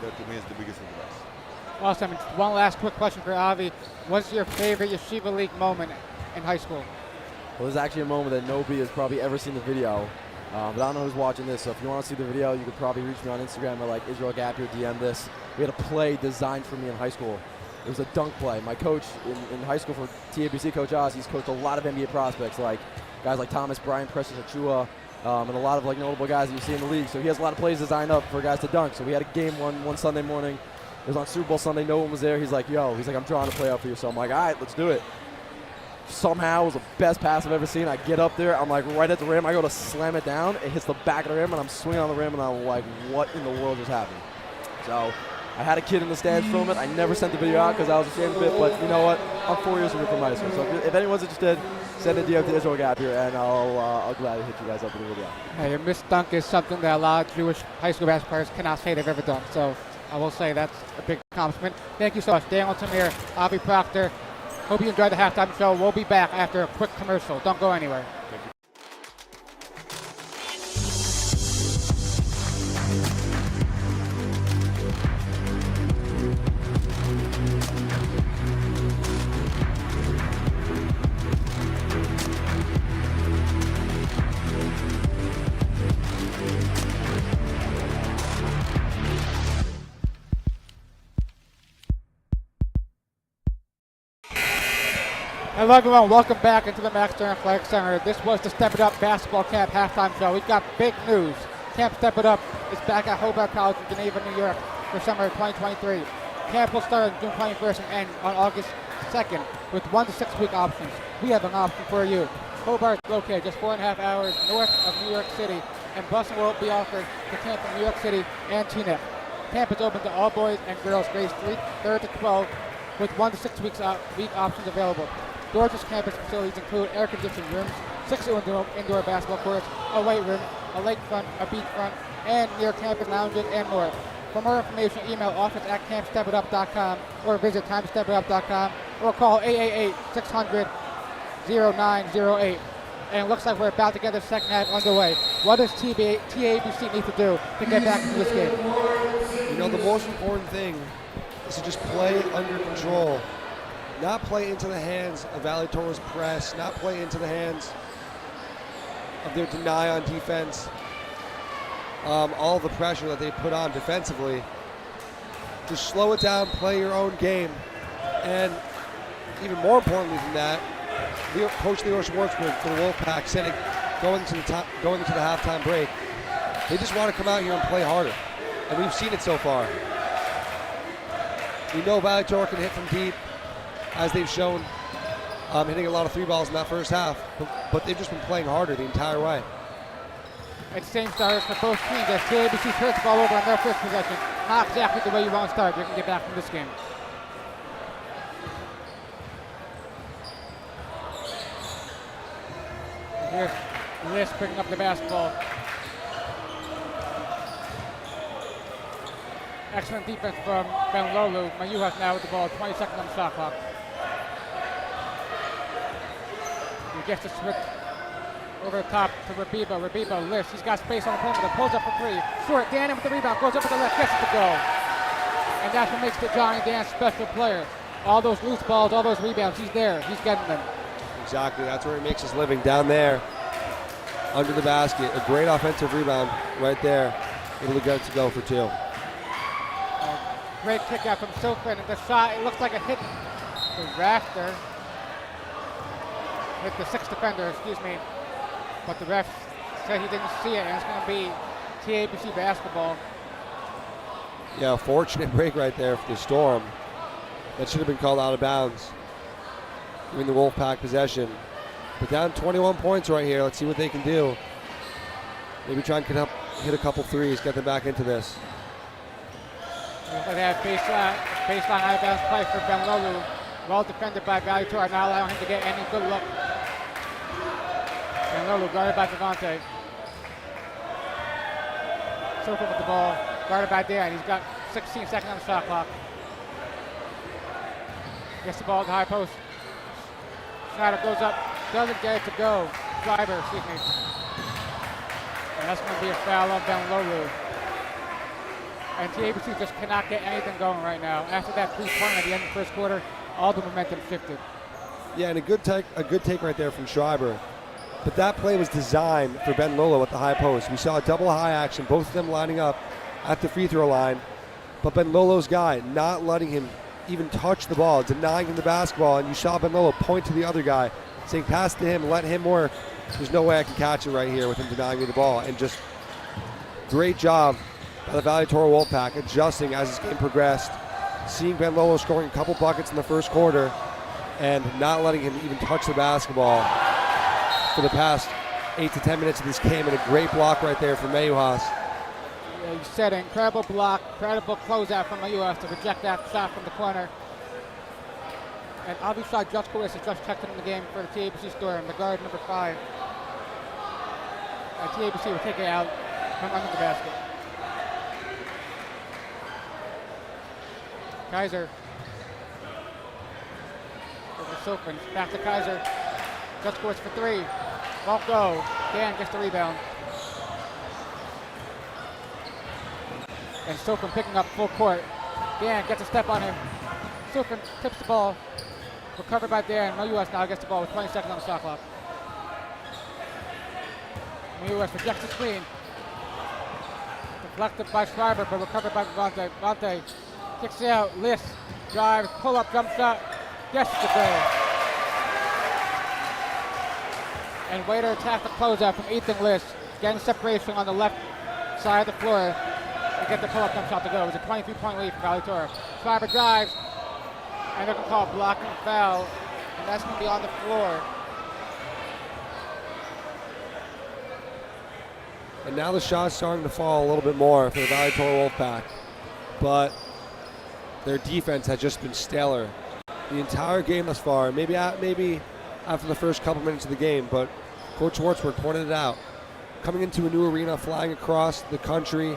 that to me is the biggest and the best. Awesome. One last quick question for Avi. What's your favorite Yeshiva League moment in high school? Well, there's actually a moment that nobody has probably ever seen the video, but I don't know who's watching this, so if you want to see the video, you could probably reach me on Instagram at like Israel Gapir, DM this. We had a play designed for me in high school. It was a dunk play. My coach in high school for TABC, Coach Oz, he's coached a lot of NBA prospects, like guys like Thomas Bryant, Precious Achua, and a lot of like notable guys that you see in the league. So he has a lot of plays designed up for guys to dunk. So we had a game one Sunday morning. It was on Super Bowl Sunday. No one was there. He's like, I'm drawing a play out for you. So I'm like, all right, let's do it. Somehow it was the best pass I've ever seen. I get up there. I'm like right at the rim. I go to slam it down. It hits the back of the rim, and I'm swinging on the rim, and I'm like, what in the world just happened? So I had a kid in the stands film it. I never sent the video out because I was ashamed of it. But you know what? I'm 4 years removed from high school. So if anyone's interested, send a DM to Israel Gapir, and I'll gladly hit you guys up with a video. Hey, a missed dunk is something that a lot of Jewish high school basketball players cannot say they've ever done. So I will say that's a big accomplishment. Thank you so much, Daniel Tamir, Avi Proctor. Hope you enjoyed the halftime show. We'll be back after a quick commercial. Don't go anywhere. Hello everyone, welcome back into the Max Stern Athletic Center. This was the Step It Up Basketball Camp halftime show. We've got big news. Camp Step It Up is back at Hobart College in Geneva, New York for summer 2023. Camp will start on June 21st and end on August 2nd with 1 to 6 week options. We have an option for you. Hobart is located just 4.5 hours north of New York City, and busing will be offered to camp in New York City and Teaneck. Camp is open to all boys and girls grades 3rd to 12 with 1 to 6 week options available. Gorgeous campus facilities include air-conditioned rooms, 6 indoor basketball courts, a weight room, a lakefront, a beachfront, and near-campus lounges and more. For more information, email office@campstepitup.com or visit timestepitup.com or call 888-600-0908. And it looks like we're about to get the second half underway. What does TABC need to do to get back into this game? You know, the most important thing is to just play under control. Not play into the hands of Valley Torah's press, not play into the hands of their deny on defense, all the pressure that they put on defensively. Just slow it down, play your own game, and even more importantly than that, Coach Leor Schwartzberg for the Wolfpack said going into the halftime break, they just want to come out here and play harder, and we've seen it so far. We know Valley Torah can hit from deep, as they've shown, hitting a lot of 3 balls in that first half, but they've just been playing harder the entire way. It's same starters for both teams as TABC turns the ball over on their first possession. Not exactly the way you want to start. You can get back from this game. And here's Liss picking up the basketball. Excellent defense from Ben Lolu. Mayuhas now with the ball, 20 seconds on the shot clock. He gets the switch over the top to Rabiba. Rabiba lifts. He's got space on the perimeter. Pulls up for 3. Short. Dan with the rebound. Goes up with the left. Gets it to go. And that's what makes the Johnny Dan special player. all those loose balls, all those rebounds, he's there. He's getting them. Exactly. That's where he makes his living, down there under the basket. A great offensive rebound right there. Able to get it to go for 2. Great kick out from Silkman, and the shot, it looks like it hit the rafter. Hit the 6th defender, excuse me. But the ref said he didn't see it, and it's going to be TABC basketball. Yeah, fortunate break right there for the Storm. That should have been called out of bounds, giving the Wolfpack possession. But down 21 points right here. Let's see what they can do. Maybe try and hit a couple threes, get them back into this. Looks like they have baseline out of bounds play for Ben Lolu. Well defended by Valley Torah, not allowing him to get any good look. Ben Lolu guarded by Devontae. Circle with the ball, guarded by Dan. He's got 16 seconds on the shot clock. Gets the ball at the high post. Schneider goes up, doesn't get it to go. Driver, excuse me. And that's going to be a foul on Ben Lolu. And TABC just cannot get anything going right now. After that 3-point at the end of the first quarter, all the momentum shifted. Yeah, and a good take right there from Schreiber. But that play was designed for Ben Lolo at the high post. We saw a double high action, both of them lining up at the free throw line. But Ben Lolo's guy not letting him even touch the ball, denying him the basketball. And you saw Ben Lolo point to the other guy, saying, pass to him, let him work. There's no way I can catch it right here with him denying me the ball. And just great job by the Valley Torah Wolfpack adjusting as this game progressed, seeing Ben Lolo scoring a couple buckets in the first quarter and not letting him even touch the basketball for the past 8 to 10 minutes of this game, and a great block right there from Mayuhas. Yeah, you said it. Incredible block, incredible closeout from Mayuhas to reject that shot from the corner. And Avichai Juskowitz has just checked in the game for the TABC Storm, the guard number 5. And TABC will take it out from under the basket. Kaiser. Over Silkman. Back to Kaiser. Juskowitz for 3. Won't go. Dan gets the rebound. And Silkman picking up full court. Dan gets a step on him. Silkman tips the ball. Recovered by Dan. Mayuhas now gets the ball with 20 seconds on the shot clock. Mayuhas rejects the screen. Deflected by Schreiber, but recovered by Devontae. Devontae kicks it out. List. Drive. Pull up. Jump shot. Gets the goal. And way to attack the closeout from Ethan List. Getting separation on the left side of the floor to get the pull-up jump shot to go. It was a 23-point lead for Valley Torah. Schreiber drives. And they're going to call a blocking foul, and that's going to be on the floor. And now the shot's starting to fall a little bit more for the Valley Torah Wolfpack, but their defense has just been stellar the entire game thus far. Maybe after the first couple minutes of the game, but Coach Schwartzberg pointed it out. Coming into a new arena, flying across the country,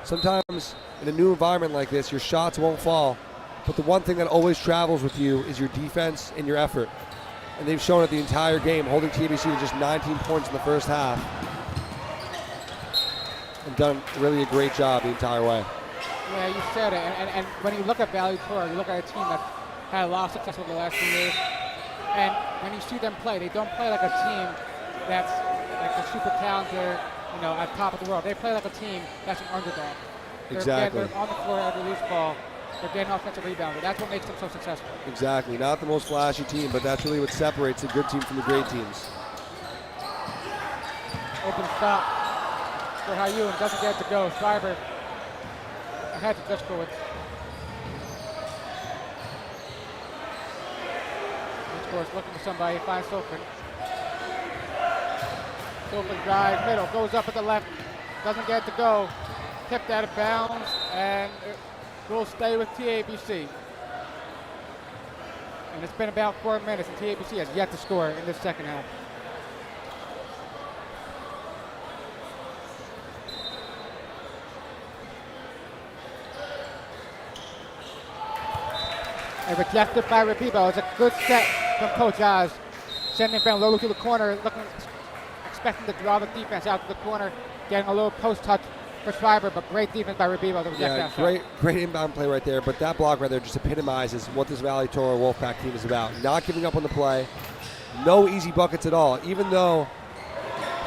sometimes in a new environment like this, your shots won't fall. But the one thing that always travels with you is your defense and your effort. And they've shown it the entire game, holding TABC to just 19 points in the first half. And done really a great job the entire way. Yeah, you said it. And when you look at Valley Torah, you look at a team that had a lot of success over the last few years. And when you see them play, they don't play like a team that's like a super talented, at top of the world. They play like a team that's an underdog. Exactly. They're on the floor every loose ball. They're getting offensive rebounds. That's what makes them so successful. Exactly. Not the most flashy team, but that's really what separates a good team from the great teams. Open stop for Hayun. Doesn't get it to go. Schreiber ahead to Juskowitz. Juskowitz looking for somebody. Finds Silkman. Silkman drives middle. Goes up at the left. Doesn't get it to go. Tipped out of bounds. And will stay with TABC. And it's been about 4 minutes, and TABC has yet to score in this second half. And rejected by Rapibo. It's a good set from Coach Oz. Sending Ben Lolo to the corner, expecting to draw the defense out to the corner, getting a little post touch for Schreiber, but great defense by Rebibo to reject that shot. Great inbound play right there, but that block right there just epitomizes what this Valley Torah Wolfpack team is about. Not giving up on the play, no easy buckets at all, even though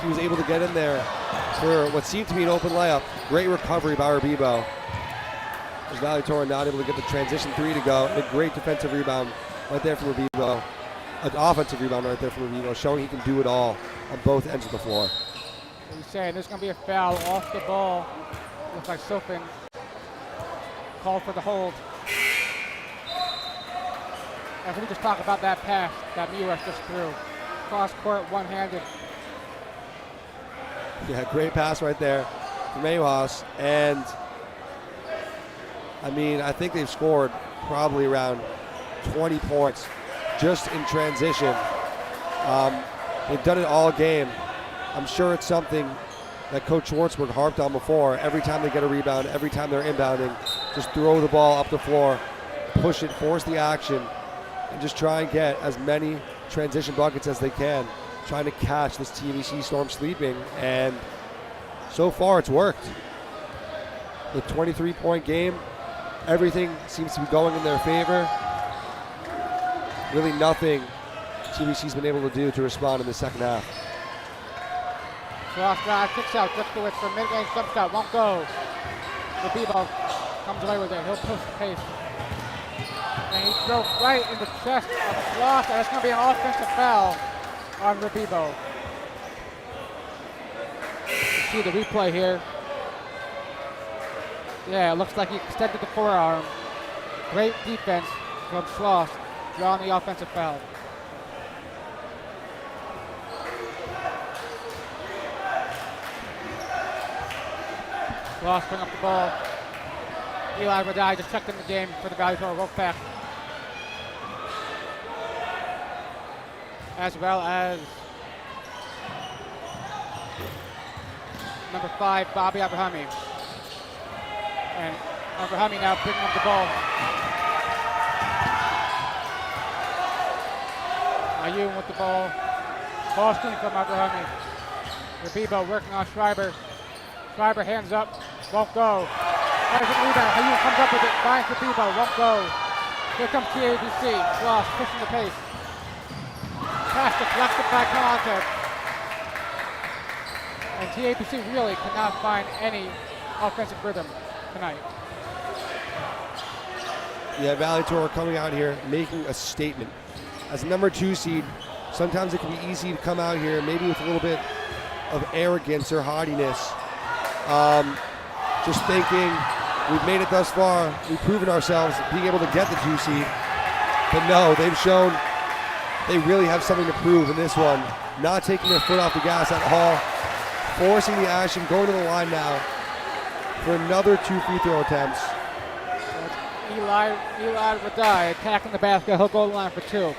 he was able to get in there for what seemed to be an open layup. Great recovery by Rebibo. As Valley Torah not able to get the transition three to go. A great defensive rebound right there from Rebibo. An offensive rebound right there from Rebibo, showing he can do it all on both ends of the floor. He's saying there's going to be a foul off the ball. Looks like Sofin called for the hold. And we just talk about that pass that Miras just threw. Cross court, one-handed. Yeah, great pass right there from Miras. And I mean, I think they've scored probably around 20 points just in transition. They've done it all game. I'm sure it's something that Coach Schwartzberg harped on before. Every time they get a rebound, every time they're inbounding, just throw the ball up the floor, push it, force the action, and just try and get as many transition buckets as they can, trying to catch this TABC Storm sleeping. And so far, it's worked. The 23-point game, everything seems to be going in their favor. Really nothing TBC's been able to do to respond in the second half. Cross drive, kicks out, Driftowitz for mid-range jump shot, won't go. Rebibo comes away with it, he'll push the pace. And he drove right in the chest of Schloss, and it's going to be an offensive foul on Rebibo. You see the replay here. Yeah, it looks like he extended the forearm. Great defense from Schloss, drawing the offensive foul. Schloss bring up the ball. Eli Radai just checked in the game for the Valley Torah Wolfpack. As well as number 5, Bobby Abrahami. And Abrahami now picking up the ball. Ayun with the ball. Ball screen from Abrahami. Rebibo working on Schreiber. Schreiber hands up, won't go. There's a rebound. Ayun comes up with it. Finds Rebibo, won't go. Here comes TABC. Schloss pushing the pace. Pass deflected by Sarachek. And TABC really cannot find any offensive rhythm tonight. Yeah, Valley Torah coming out here, making a statement. As a number 2 seed, sometimes it can be easy to come out here, maybe with a little bit of arrogance or haughtiness. Just thinking, we've made it thus far, we've proven ourselves, being able to get the 2 seed. But no, they've shown they really have something to prove in this one. Not taking their foot off the gas at all, forcing the action, going to the line now for another 2 free throw attempts. Eli Radai attacking the basket. He'll go to the line for 2.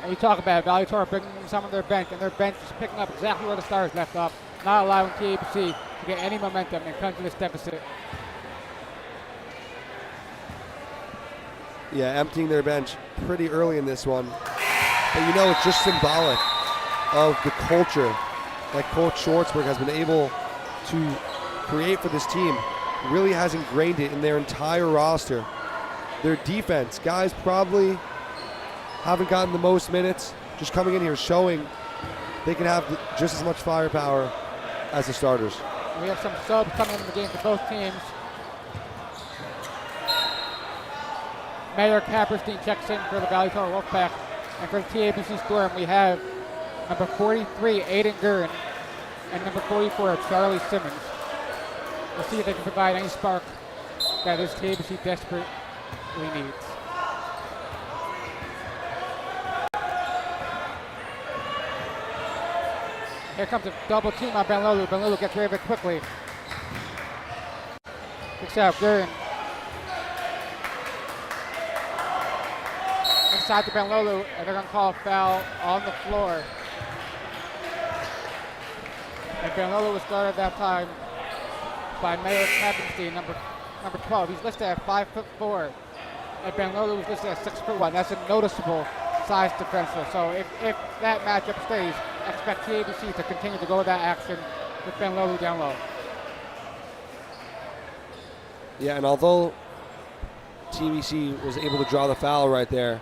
And you talk about Valley Torah bringing some of their bench, and their bench is picking up exactly where the Stars left off, not allowing TABC to get any momentum and come to this deficit. Yeah, emptying their bench pretty early in this one. But you know, it's just symbolic of the culture that Coach Schwartzberg has been able to create for this team. Really has ingrained it in their entire roster. Their defense, guys probably haven't gotten the most minutes, just coming in here showing they can have just as much firepower as the starters. We have some subs coming into the game for both teams. Mayor Kapperstein checks in for the Valley Torah Wolfpack. And for the TABC Storm, we have number 43, Aiden Gurin, and number 44, Charlie Simmons. We'll see if they can provide any spark that this TABC desperately needs. Here comes a double team on Benlolu. Benlolu gets rid of it quickly. Kicks out Gurin. Inside to Benlolu, and they're going to call a foul on the floor. And Benlolu was started that time by Mayor Kappenstein, number 12. He's listed at 5'4", and Benlolu was listed at 6'1". That's a noticeable size differential. So if that matchup stays, expect TABC to continue to go with that action with Benlolu down low. Yeah, and although TABC was able to draw the foul right there,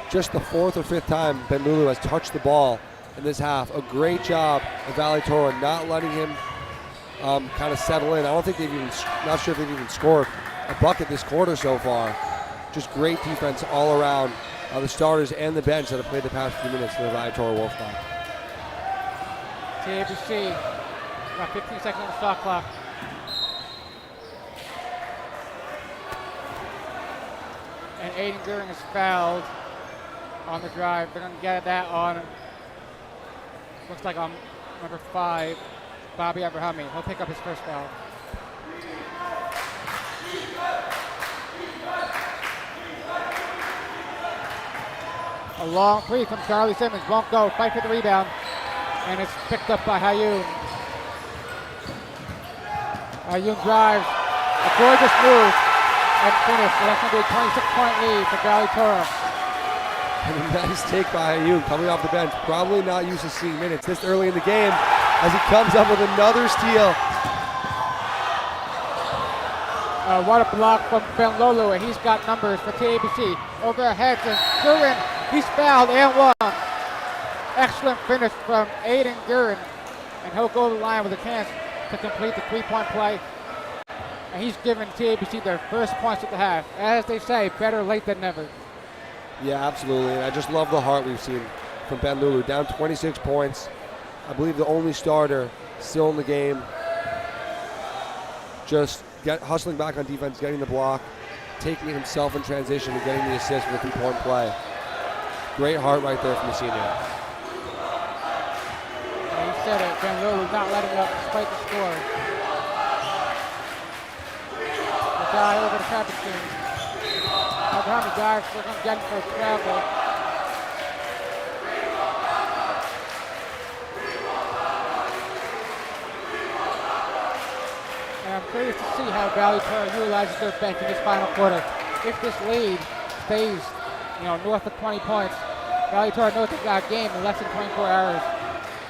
just the 4th or 5th time Ben Lulu has touched the ball in this half. A great job of Valley Torah not letting him kind of settle in. I don't think not sure if they've even scored a bucket this quarter so far. Just great defense all around the starters and the bench that have played the past few minutes for the Valley Torah Wolfpack. TABC, about 15 seconds on the shot clock. And Aiden Guring is fouled on the drive. They're going to get that on, looks like on number 5, Bobby Abrahami. He'll pick up his first foul. A long three from Charlie Simmons. Won't go. Fight for the rebound. And it's picked up by Hayoun. Hayoun drives. A gorgeous move. And finish. So that's going to be a 26-point lead for Valley Torah. And a nice take by Hayoun coming off the bench. Probably not used to seeing minutes this early in the game as he comes up with another steal. What a block from Ben Lolo, and he's got numbers for TABC. Overhead to Gurin. He's fouled and one. Excellent finish from Aiden Gurin. And he'll go to the line with a chance to complete the 3-point play. And he's given TABC their first points at the half. As they say, better late than never. Yeah, absolutely. And I just love the heart we've seen from Ben Lulu. Down 26 points. I believe the only starter still in the game. Just hustling back on defense, getting the block, taking it himself in transition, and getting the assist with a 3-point play. Great heart right there from the senior. And he said it, Ben Lulu not letting up despite the score. The guy over the traffic scene. Abrahami dives, we're going to get him for a travel. And I'm curious to see how Valley Torah utilizes their bench in this final quarter. If this lead stays, north of 20 points, Valley Torah knows they've got a game in less than 24 hours.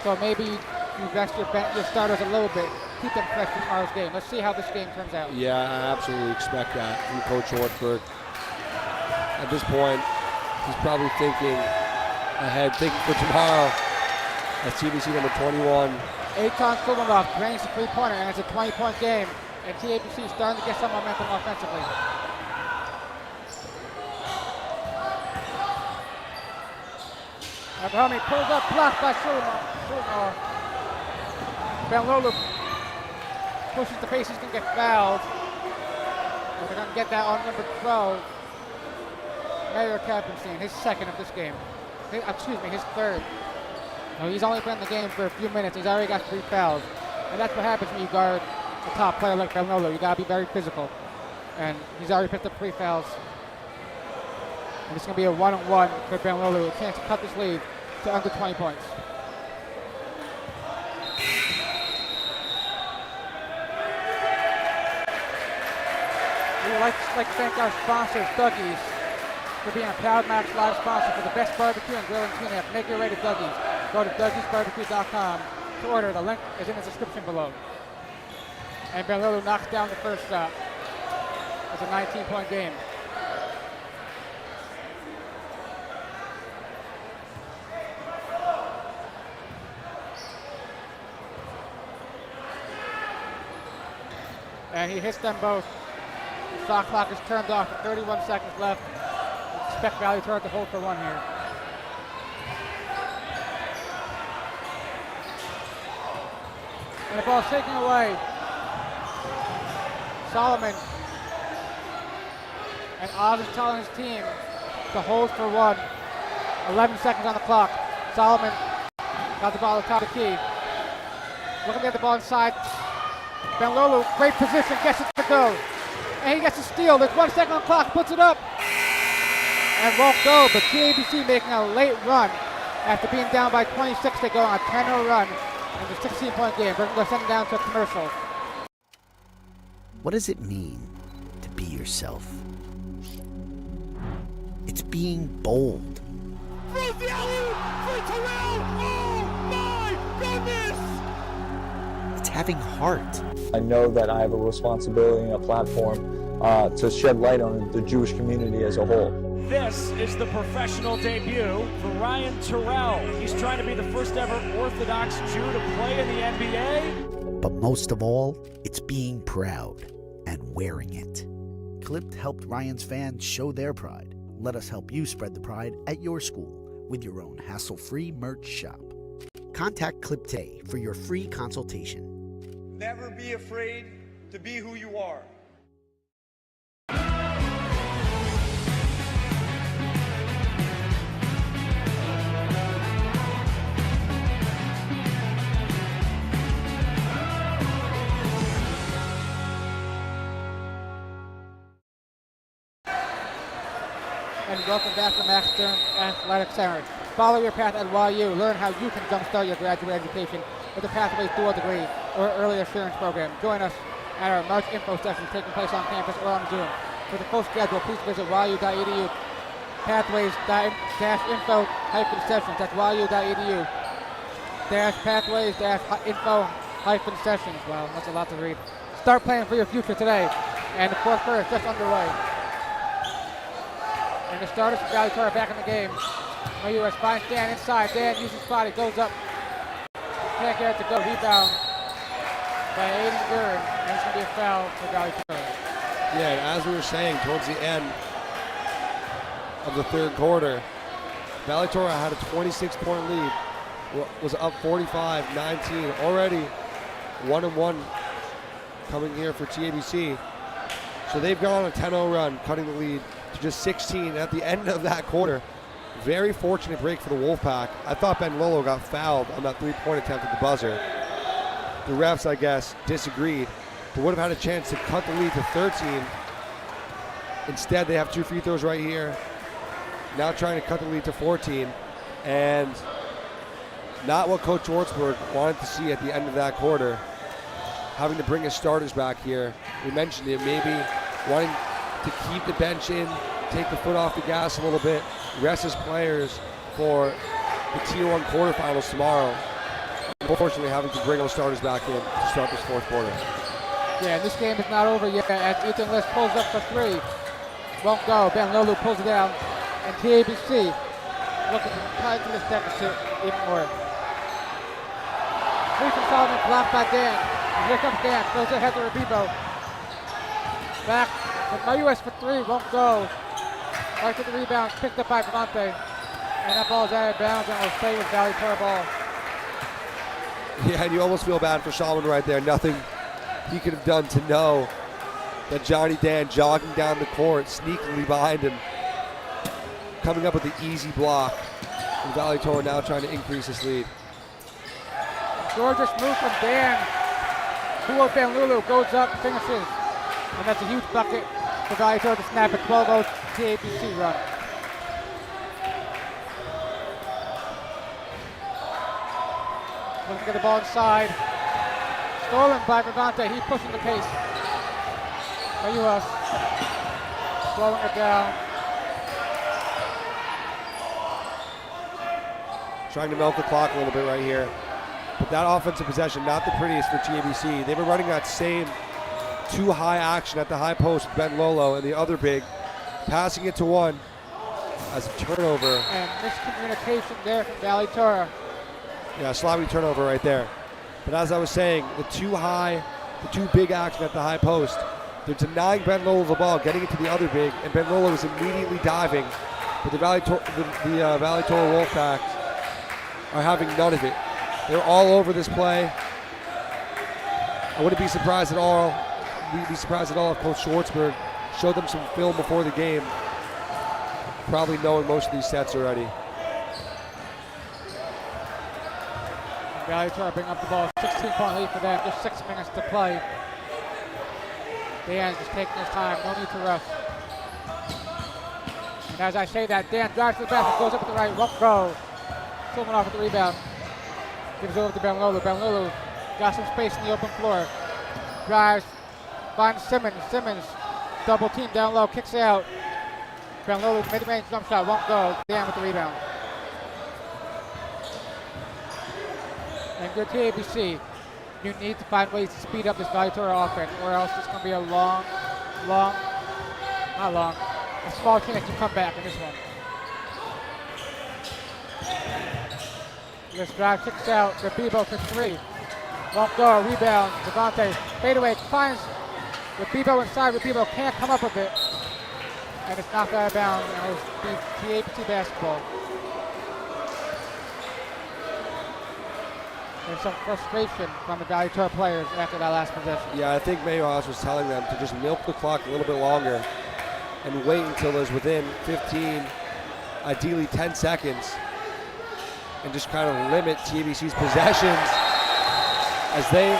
So maybe you rest your starters a little bit, keep them fresh for tomorrow's game. Let's see how this game turns out. Yeah, I absolutely expect that from Coach Schwartzberg. At this point, he's probably thinking ahead, thinking for tomorrow. As TABC number 21. Eitan Kumanov drains the 3-pointer, and it's a 20-point game. And TABC is starting to get some momentum offensively. Abrahami pulls up, blocked by Suleiman. Ben Lolo pushes the pace, he's going to get fouled. But they're going to get that on number 12. Mayor Kappenstein, his second of this game. His third. No, he's only been in the game for a few minutes. He's already got 3 fouls. And that's what happens when you guard a top player like Ben Lolo. You got to be very physical. And he's already picked up 3 fouls. And it's going to be a 1-on-1 for Ben Lolo. A chance to cut this lead to under 20 points. We would like to thank our sponsors, Dougie's, for being a proud Max Live sponsor for the best barbecue and grilling tune-up. Make your way to Dougie's. Go to Dougie'sBarbecue.com to order. The link is in the description below. And Ben Lolo knocks down the first shot. It's a 19-point game. And he hits them both. The shot clock is turned off with 31 seconds left. Expect Valley Torah to hold for one here. And the ball's taken away. Solomon. And Oz is telling his team to hold for one. 11 seconds on the clock. Solomon got the ball at the top of the key. Looking to get the ball inside. Ben Lolo, great position, gets it to go. And he gets a steal. There's 1 second on the clock, puts it up. And won't go, but TABC making a late run. After being down by 26, they go on a 10-0 run in the 16-point game. We're going to send them down to a commercial. What does it mean to be yourself? It's being bold. Throws the alley for Terrell! Oh my goodness! It's having heart. I know that I have a responsibility and a platform to shed light on the Jewish community as a whole. This is the professional debut for Ryan Terrell. He's trying to be the first ever Orthodox Jew to play in the NBA. But most of all, it's being proud and wearing it. Clipped helped Ryan's fans show their pride. Let us help you spread the pride at your school with your own hassle-free merch shop. Contact Clip today for your free consultation. Never be afraid to be who you are. And welcome back to Max Stern Athletic Center. Follow your path at YU. Learn how you can jumpstart your graduate education with the Pathways Dual Degree or Early Assurance Program. Join us at our March info sessions taking place on campus or on Zoom. For the full schedule, please visit yu.edu. Pathways-info-sessions. That's yu.edu. Pathways-info-sessions. Wow, that's a lot to read. Start planning for your future today. And the fourth quarter is just underway. And the starters from Valley Torah back in the game. U.S. finds Dan inside. Dan uses his body, goes up. Can't get it to go. Rebound by Aiden Gurn. And it's going to be a foul for Valley Torah. Yeah, and as we were saying, towards the end of the third quarter, Valley Torah had a 26-point lead. Was up 45-19. Already 1-1 coming here for TABC. So they've gone on a 10-0 run, cutting the lead to just 16 at the end of that quarter. Very fortunate break for the Wolfpack. I thought Ben Lolo got fouled on that three-point attempt at the buzzer. The refs, I guess, disagreed, but would have had a chance to cut the lead to 13. Instead, they have 2 free throws right here. Now trying to cut the lead to 14. And not what Coach Schwartzberg wanted to see at the end of that quarter. Having to bring his starters back here. We mentioned it, maybe wanting to keep the bench in, take the foot off the gas a little bit, rest his players for the Tier 1 quarterfinals tomorrow. Unfortunately, having to bring those starters back in to start this fourth quarter. Yeah, this game is not over yet as Ethan List pulls up for 3. Won't go. Ben Lolu pulls it down. And TABC looking to tie to this deficit even more. 3 from Solomon, blocked by Dan. And here comes Dan, throws it ahead to Rabibo. Back, but U.S. for 3, won't go. Right to the rebound, picked up by Devontae. And that ball is out of bounds and will stay with Valley Torah ball. Yeah, and you almost feel bad for Solomon right there. Nothing he could have done to know that Johnny Dan jogging down the court, sneakily behind him, coming up with the easy block. And Valley Torah now trying to increase his lead. Gorgeous move from Dan. Duo Ben Lulu goes up, finishes. And that's a huge bucket for Valley Torah to snap a 12-0 TABC run. Looking to get the ball inside. Stolen by Vivante. He's pushing the pace. By U.S. Slowing it down. Trying to milk the clock a little bit right here. But that offensive possession, not the prettiest for TABC. They've been running that same 2 high action at the high post with Ben Lolo and the other big, passing it to 1 as a turnover. And miscommunication there from Valley Torah. Yeah, sloppy turnover right there. But as I was saying, the 2 high, the 2 big action at the high post, they're denying Ben Lolo the ball, getting it to the other big, and Ben Lolo is immediately diving. But the Valley Torah Wolfpacks are having none of it. They're all over this play. I wouldn't be surprised at all. We'd be surprised at all if Coach Schwartzberg showed them some film before the game, probably knowing most of these sets already. Valley Torah bring up the ball. 16-point lead for them. Just 6 minutes to play. Dan just taking his time. No need to rush. And as I say that, Dan drives to the basket, goes up to the right, won't go. Tillman off with the rebound. Gives it over to Ben Lolo. Ben Lolo got some space in the open floor. Drives, finds Simmons. Simmons, double team down low, kicks it out. Ben Lolo mid-range jump shot, won't go. Dan with the rebound. And good TABC. You need to find ways to speed up this Valutora offense, or else it's going to be a a small chance to come back in this one. This drive kicks out. Rabibo for three. Won't go. Rebound. Devontae fadeaway finds Rabibo inside. Rabibo can't come up with it. And it's knocked out of bounds. And it was TABC basketball. There's some frustration from the Valutora players after that last possession. Yeah, I think Mayos was telling them to just milk the clock a little bit longer and wait until there's within 15, ideally 10 seconds, and just kind of limit TABC's possessions as they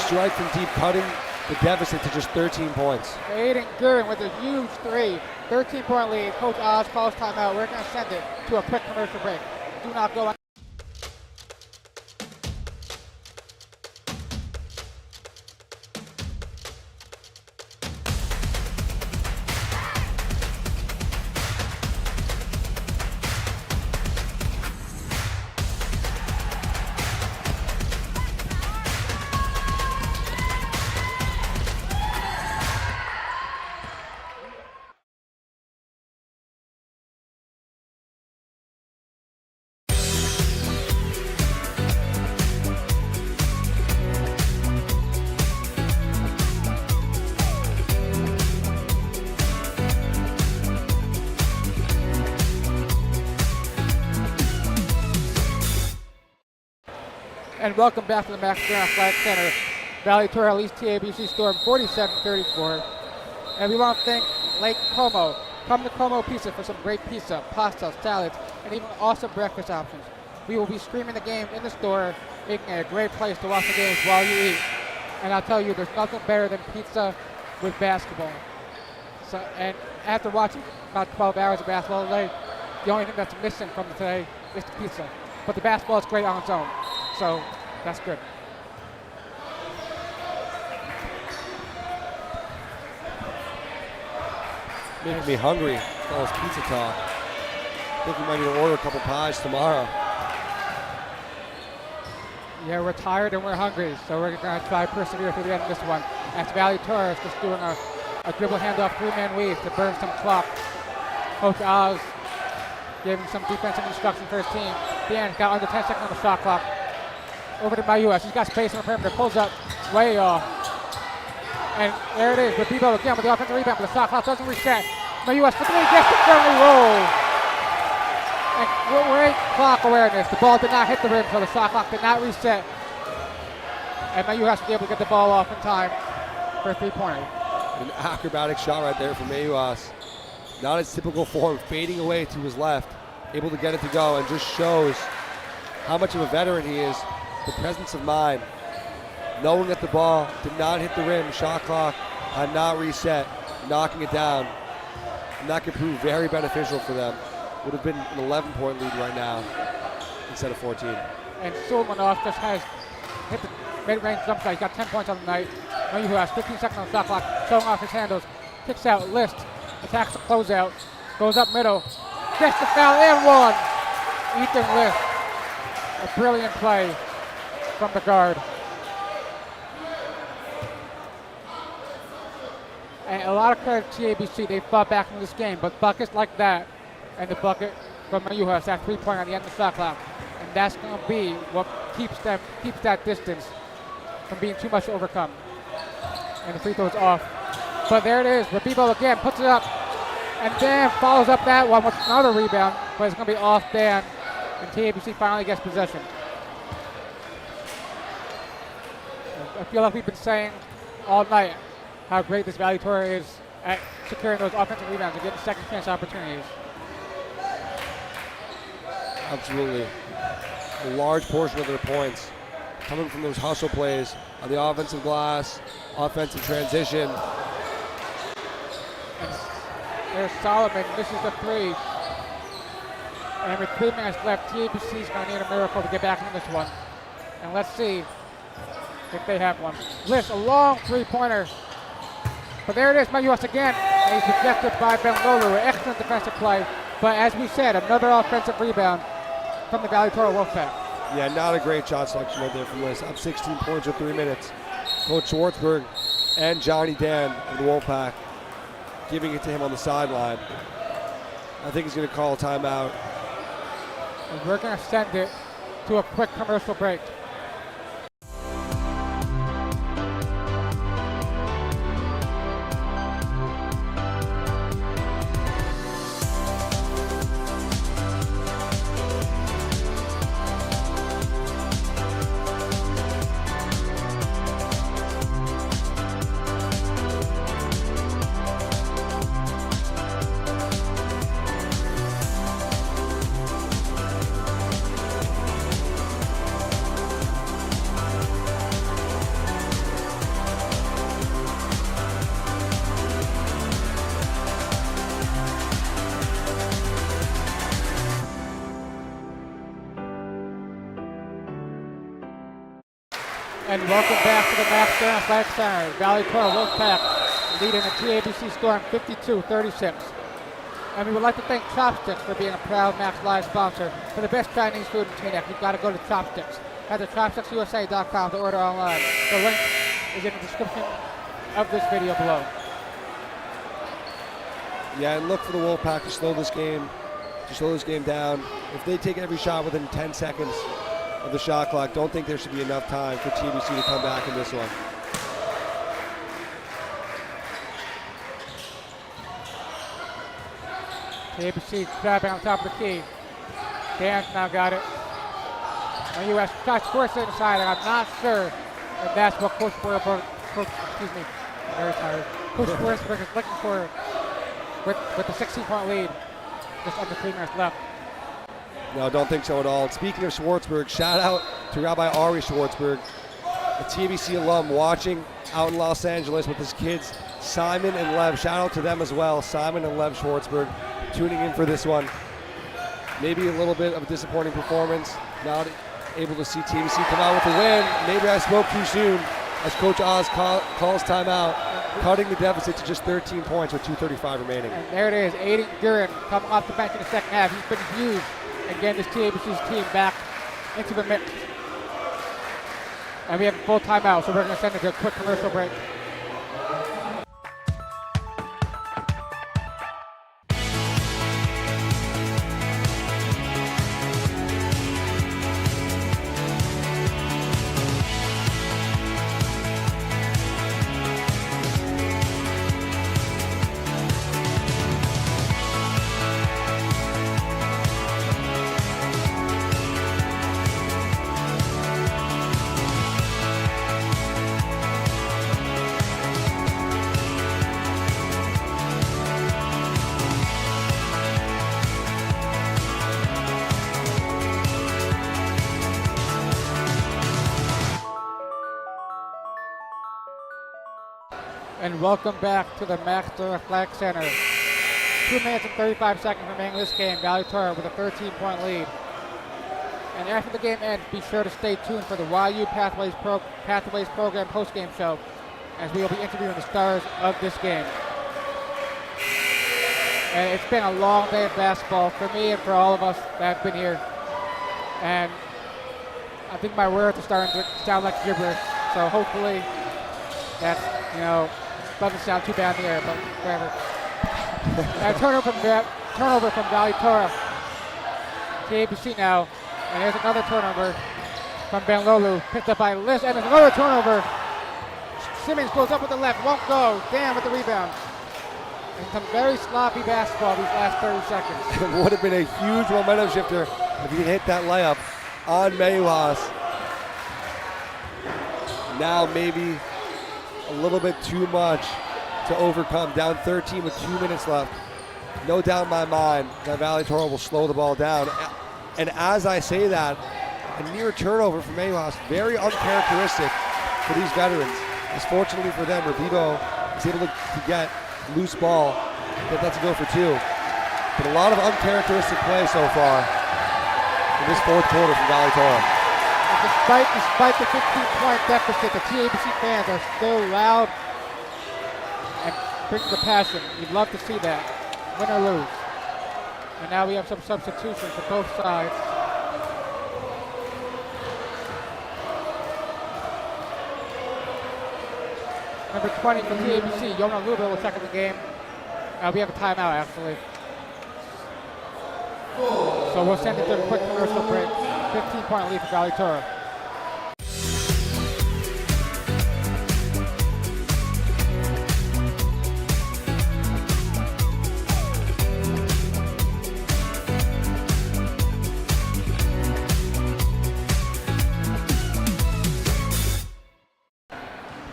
strike from deep, cutting the deficit to just 13 points. Aiden Gurin with a huge three. 13-point lead. Coach Oz calls timeout. We're going to send it to a quick commercial break. Do not go. And welcome back to the Max Brown Athletic Center. Valutora leads TABC Storm 47-34. And we want to thank Lake Como. Come to Como Pizza for some great pizza, pasta, salads, and even awesome breakfast options. We will be streaming the game in the store, making it a great place to watch the games while you eat. And I'll tell you, there's nothing better than pizza with basketball. So, and after watching about 12 hours of basketball today, the only thing that's missing from today is the pizza. But the basketball is great on its own. So that's good. Making me hungry. All this pizza talk. I think we might need to order a couple pies tomorrow. Yeah, we're tired and we're hungry, so we're going to try to persevere through the end of this one. As Valutora is just doing a dribble handoff, three-man weave to burn some clock. Coach Oz gave him some defensive instruction for his team. Dan got under 10 seconds on the shot clock. Over to Mayuas. He's got space on the perimeter. Pulls up. Way off. And there it is. Rabibo again with the offensive rebound, but the shot clock doesn't reset. Mayuas for three. Gets the friendly roll. And great clock awareness. The ball did not hit the rim, so the shot clock did not reset. And Mayuas was able to get the ball off in time for a three-pointer. An acrobatic shot right there from Mayuas. Not his typical form, fading away to his left. Able to get it to go, and just shows how much of a veteran he is. The presence of mind, knowing that the ball did not hit the rim, shot clock had not reset, knocking it down. And that could prove very beneficial for them. Would have been an 11-point lead right now instead of 14. And Sulmanov just has hit the mid-range jump shot. He's got 10 points on the night. Mayuas has 15 seconds on the shot clock, showing off his handles. Kicks out, List, attacks the closeout, goes up middle, gets the foul and one. Ethan List, a brilliant play from the guard. And a lot of credit to TABC. They fought back in this game, but buckets like that and the bucket from Mayuas, that three-pointer at the end of the shot clock, and that's going to be what keeps that distance from being too much to overcome. And the free throw is off. But there it is. Rabibo again puts it up, and Dan follows up that one with another rebound, but it's going to be off Dan, and TABC finally gets possession. I feel like we've been saying all night how great this Valutora is at securing those offensive rebounds and getting second chance opportunities. Absolutely. A large portion of their points coming from those hustle plays on the offensive glass, offensive transition. And there's Solomon, misses the three. And with 3 minutes left, TABC is going to need a miracle to get back into this one. And let's see if they have one. List, a long three-pointer. But there it is, Mayuas again. And he's rejected by Ben Lolu. Excellent defensive play. But as we said, another offensive rebound from the Valutora Wolfpack. Yeah, not a great shot selection right there from Liz. Up 16 points with 3 minutes. Coach Schwartzberg and Johnny Dan of the Wolfpack giving it to him on the sideline. I think he's going to call a timeout. And we're going to send it to a quick commercial break. And welcome back to the Max Stern Athletic Center. Valley Torah Wolfpack leading the TABC Storm 52-36. And we would like to thank Chopsticks for being a proud Max Live sponsor. For the best Chinese food in Teaneck, you've got to go to Chopsticks. Head to chopsticksusa.com to order online. The link is in the description of this video below. Yeah, and look for the Wolfpack to slow this game down. If they take every shot within 10 seconds of the shot clock, don't think there should be enough time for TBC to come back in this one. TABC trapping on top of the key. Dan's now got it. And U.S. tries to force it inside, and I'm not sure if that's what Coach Schwartzberg, very tired. Coach Schwartzberg is looking for with the 16-point lead, just under 3 minutes left. No, don't think so at all. Speaking of Schwartzberg, shout out to Rabbi Ari Schwartzberg, a TBC alum watching out in Los Angeles with his kids, Simon and Lev. Shout out to them as well, Simon and Lev Schwartzberg, tuning in for this one. Maybe a little bit of a disappointing performance. Not able to see TBC come out with a win. Maybe I spoke too soon as Coach Oz calls timeout, cutting the deficit to just 13 points with 2:35 remaining. And there it is, Aiden Guerin coming off the bench in the second half. He's been huge. Again, this TABC's team back into the mix. And we have a full timeout, so we're going to send it to a quick commercial break. And welcome back to the Max Stern Athletic Center. 2 minutes and 35 seconds remaining in this game. Valley Torah with a 13-point lead. And after the game ends, be sure to stay tuned for the YU Pathways Program postgame show, as we will be interviewing the stars of this game. And it's been a long day of basketball for me and for all of us that have been here. And I think my words are starting to sound like gibberish. So hopefully that's, doesn't sound too bad in the air, but whatever. And turnover from Valley Torah. TABC now. And there's another turnover from Ben Lolu. Picked up by Liz. And there's another turnover. Simmons goes up with the left. Won't go. Dan with the rebound. And some very sloppy basketball these last 30 seconds. It would have been a huge momentum shifter if he hit that layup on Mayuas. Now maybe a little bit too much to overcome. Down 13 with 2 minutes left. No doubt in my mind that Valley Torah will slow the ball down. And as I say that, a near turnover from Mayuas, very uncharacteristic for these veterans. As fortunately for them, Revivo is able to get loose ball, get that to go for 2. But a lot of uncharacteristic play so far in this fourth quarter from Valley Torah. Despite the 15-point deficit, the TABC fans are still loud and bringing the passion. You'd love to see that, win or lose. And now we have some substitutions for both sides. Number 20 for TABC, Yona Luber will check in the game. We have a timeout, actually. So we'll send it to a quick commercial break. 15-point lead for Valley Torah.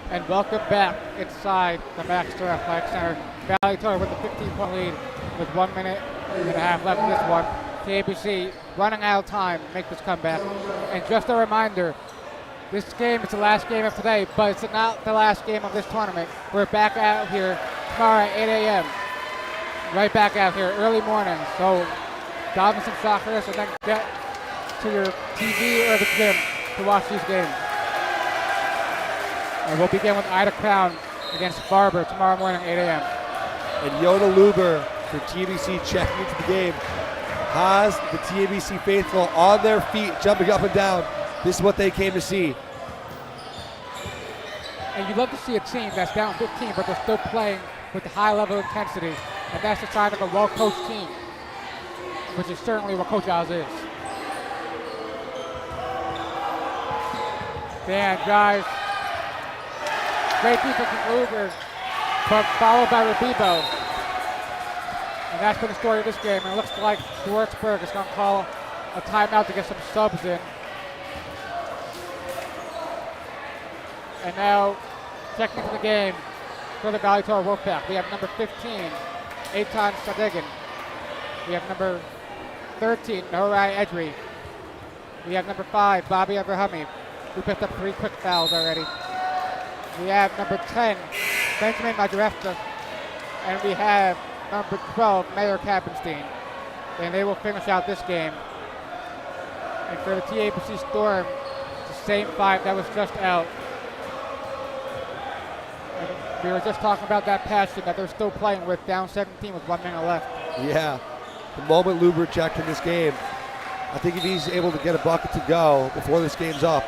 And welcome back inside the Baxter Athletic Center. Valley Torah with a 15-point lead with 1 minute and a half left in this one. TABC running out of time to make this comeback. And just a reminder, this game is the last game of today, but it's not the last game of this tournament. We're back out here tomorrow at 8 a.m. Right back out here, early morning. So dive in some soccer and then get to your TV or the gym to watch these games. And we'll begin with Ida Crown against Barber tomorrow morning, 8 a.m. And Yona Luber for TABC checking into the game has the TABC faithful on their feet, jumping up and down. This is what they came to see. And you'd love to see a team that's down 15, but they're still playing with a high level of intensity. And that's the sign of a well-coached team, which is certainly what Coach Oz is. Dan drives. Great defense from Luber, but followed by Rabibo. And that's been the story of this game. And it looks like Schwartzberg is going to call a timeout to get some subs in. And now, checking into the game for the Valley Torah Wolfpack, we have number 15, Eitan Sadegan. We have number 13, Norai Edry. We have number 5, Bobby Abrahami, who picked up 3 quick fouls already. We have number 10, Benjamin Madrefta, and we have number 12, Mayor Kappenstein. And they will finish out this game. And for the TABC Storm, the same 5 that was just out. And we were just talking about that passion that they're still playing with, down 17 with 1 minute left. Yeah, the moment Luber checked in this game, I think if he's able to get a bucket to go before this game's up,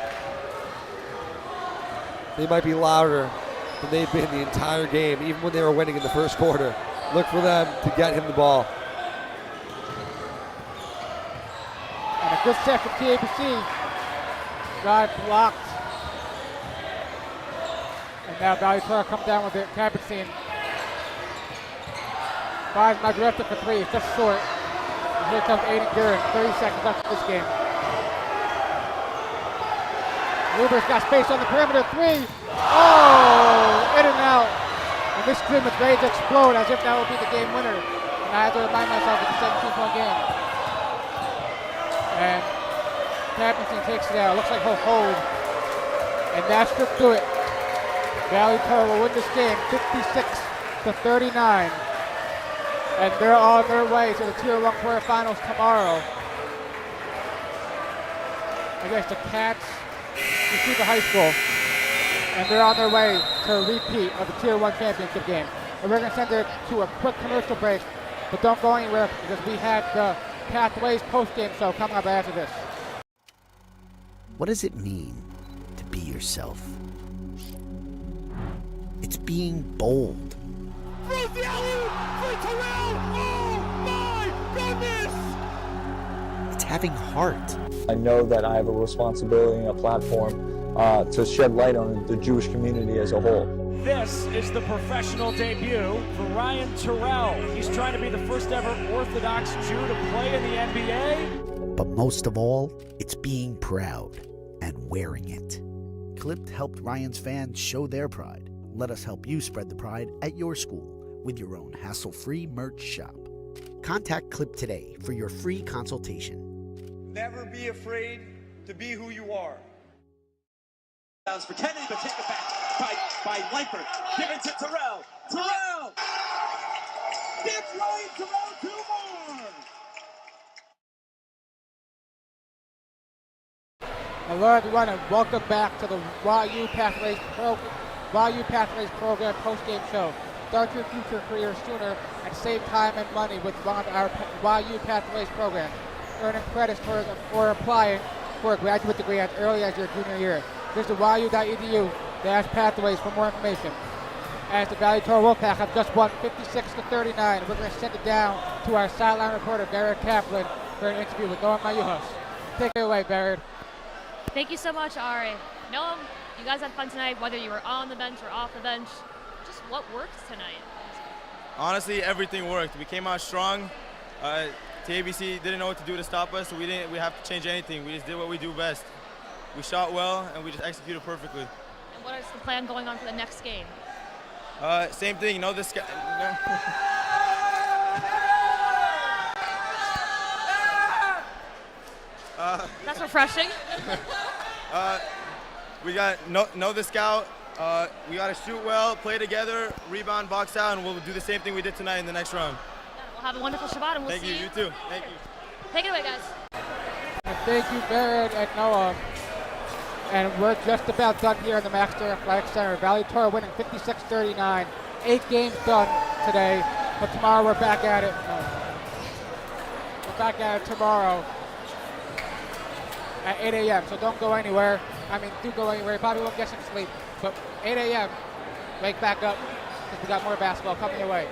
they might be louder than they've been the entire game, even when they were winning in the first quarter. Look for them to get him the ball. And a good set for TABC. Drive blocked. And now Valley Torah come down with it. Kappenstein finds Madrefta for 3. It's just short. And here comes Aiden Guerin. 30 seconds left in this game. Luber's got space on the perimeter, 3. Oh, in and out. And this scrim is ready to explode as if that would be the game winner. And I have to remind myself it's a 17-point game. And Kappenstein takes it out. Looks like he'll hold. And that should do it. Valley Torah will win this game 56-39. And they're on their way to the Tier 1 quarterfinals tomorrow against the Cats. Yeshiva High School, and they're on their way to a repeat of the Tier 1 championship game. And we're going to send it to a quick commercial break, but don't go anywhere because we have the Pathways postgame show coming up after this. What does it mean to be yourself? It's being bold. Throws the alley for Terrell! Oh my goodness! It's having heart. I know that I have a responsibility and a platform to shed light on the Jewish community as a whole. This is the professional debut for Ryan Terrell. He's trying to be the first ever Orthodox Jew to play in the NBA. But most of all, it's being proud and wearing it. Clipped helped Ryan's fans show their pride. Let us help you spread the pride at your school with your own hassle-free merch shop. Contact Clip today for your free consultation. Never be afraid to be who you are. For Kennedy, but take it back by Leifert. Given to Terrell. Terrell! Gives Ryan Terrell 2 more! Hello everyone and welcome back to the YU Pathways Program postgame show. Start your future career sooner and save time and money with one of our YU Pathways programs. Earning credits for applying for a graduate degree as early as your junior year. Visit yu.edu/pathways for more information. as the Valley Torah Wolfpack have just won 56-39. We're going to send it down to our sideline reporter, Barrett Kaplan, for an interview with Noam Mayuhas. Take it away, Barrett. Thank you so much, Ari. Noam, you guys had fun tonight, whether you were on the bench or off the bench. Just what worked tonight? Honestly, everything worked. We came out strong. TABC didn't know what to do to stop us, so we have to change anything. We just did what we do best. We shot well, and we just executed perfectly. And what is the plan going on for the next game? Same thing, this guy. That's refreshing. We got know the scout. We got to shoot well, play together, rebound, box out, and we'll do the same thing we did tonight in the next round. We'll have a wonderful Shabbat, and we'll Thank see you. You too. Thank you. Take it away, guys. And thank you, Barrett and Noam. And we're just about done here in the Max Stern Athletic Center. Valley Torah winning 56-39. 8 games done today, but tomorrow we're back at it. We're back at it tomorrow at 8 a.m. So don't go anywhere. I mean, do go anywhere. You probably won't get some sleep. But 8 a.m., wake back up because we got more basketball coming your way.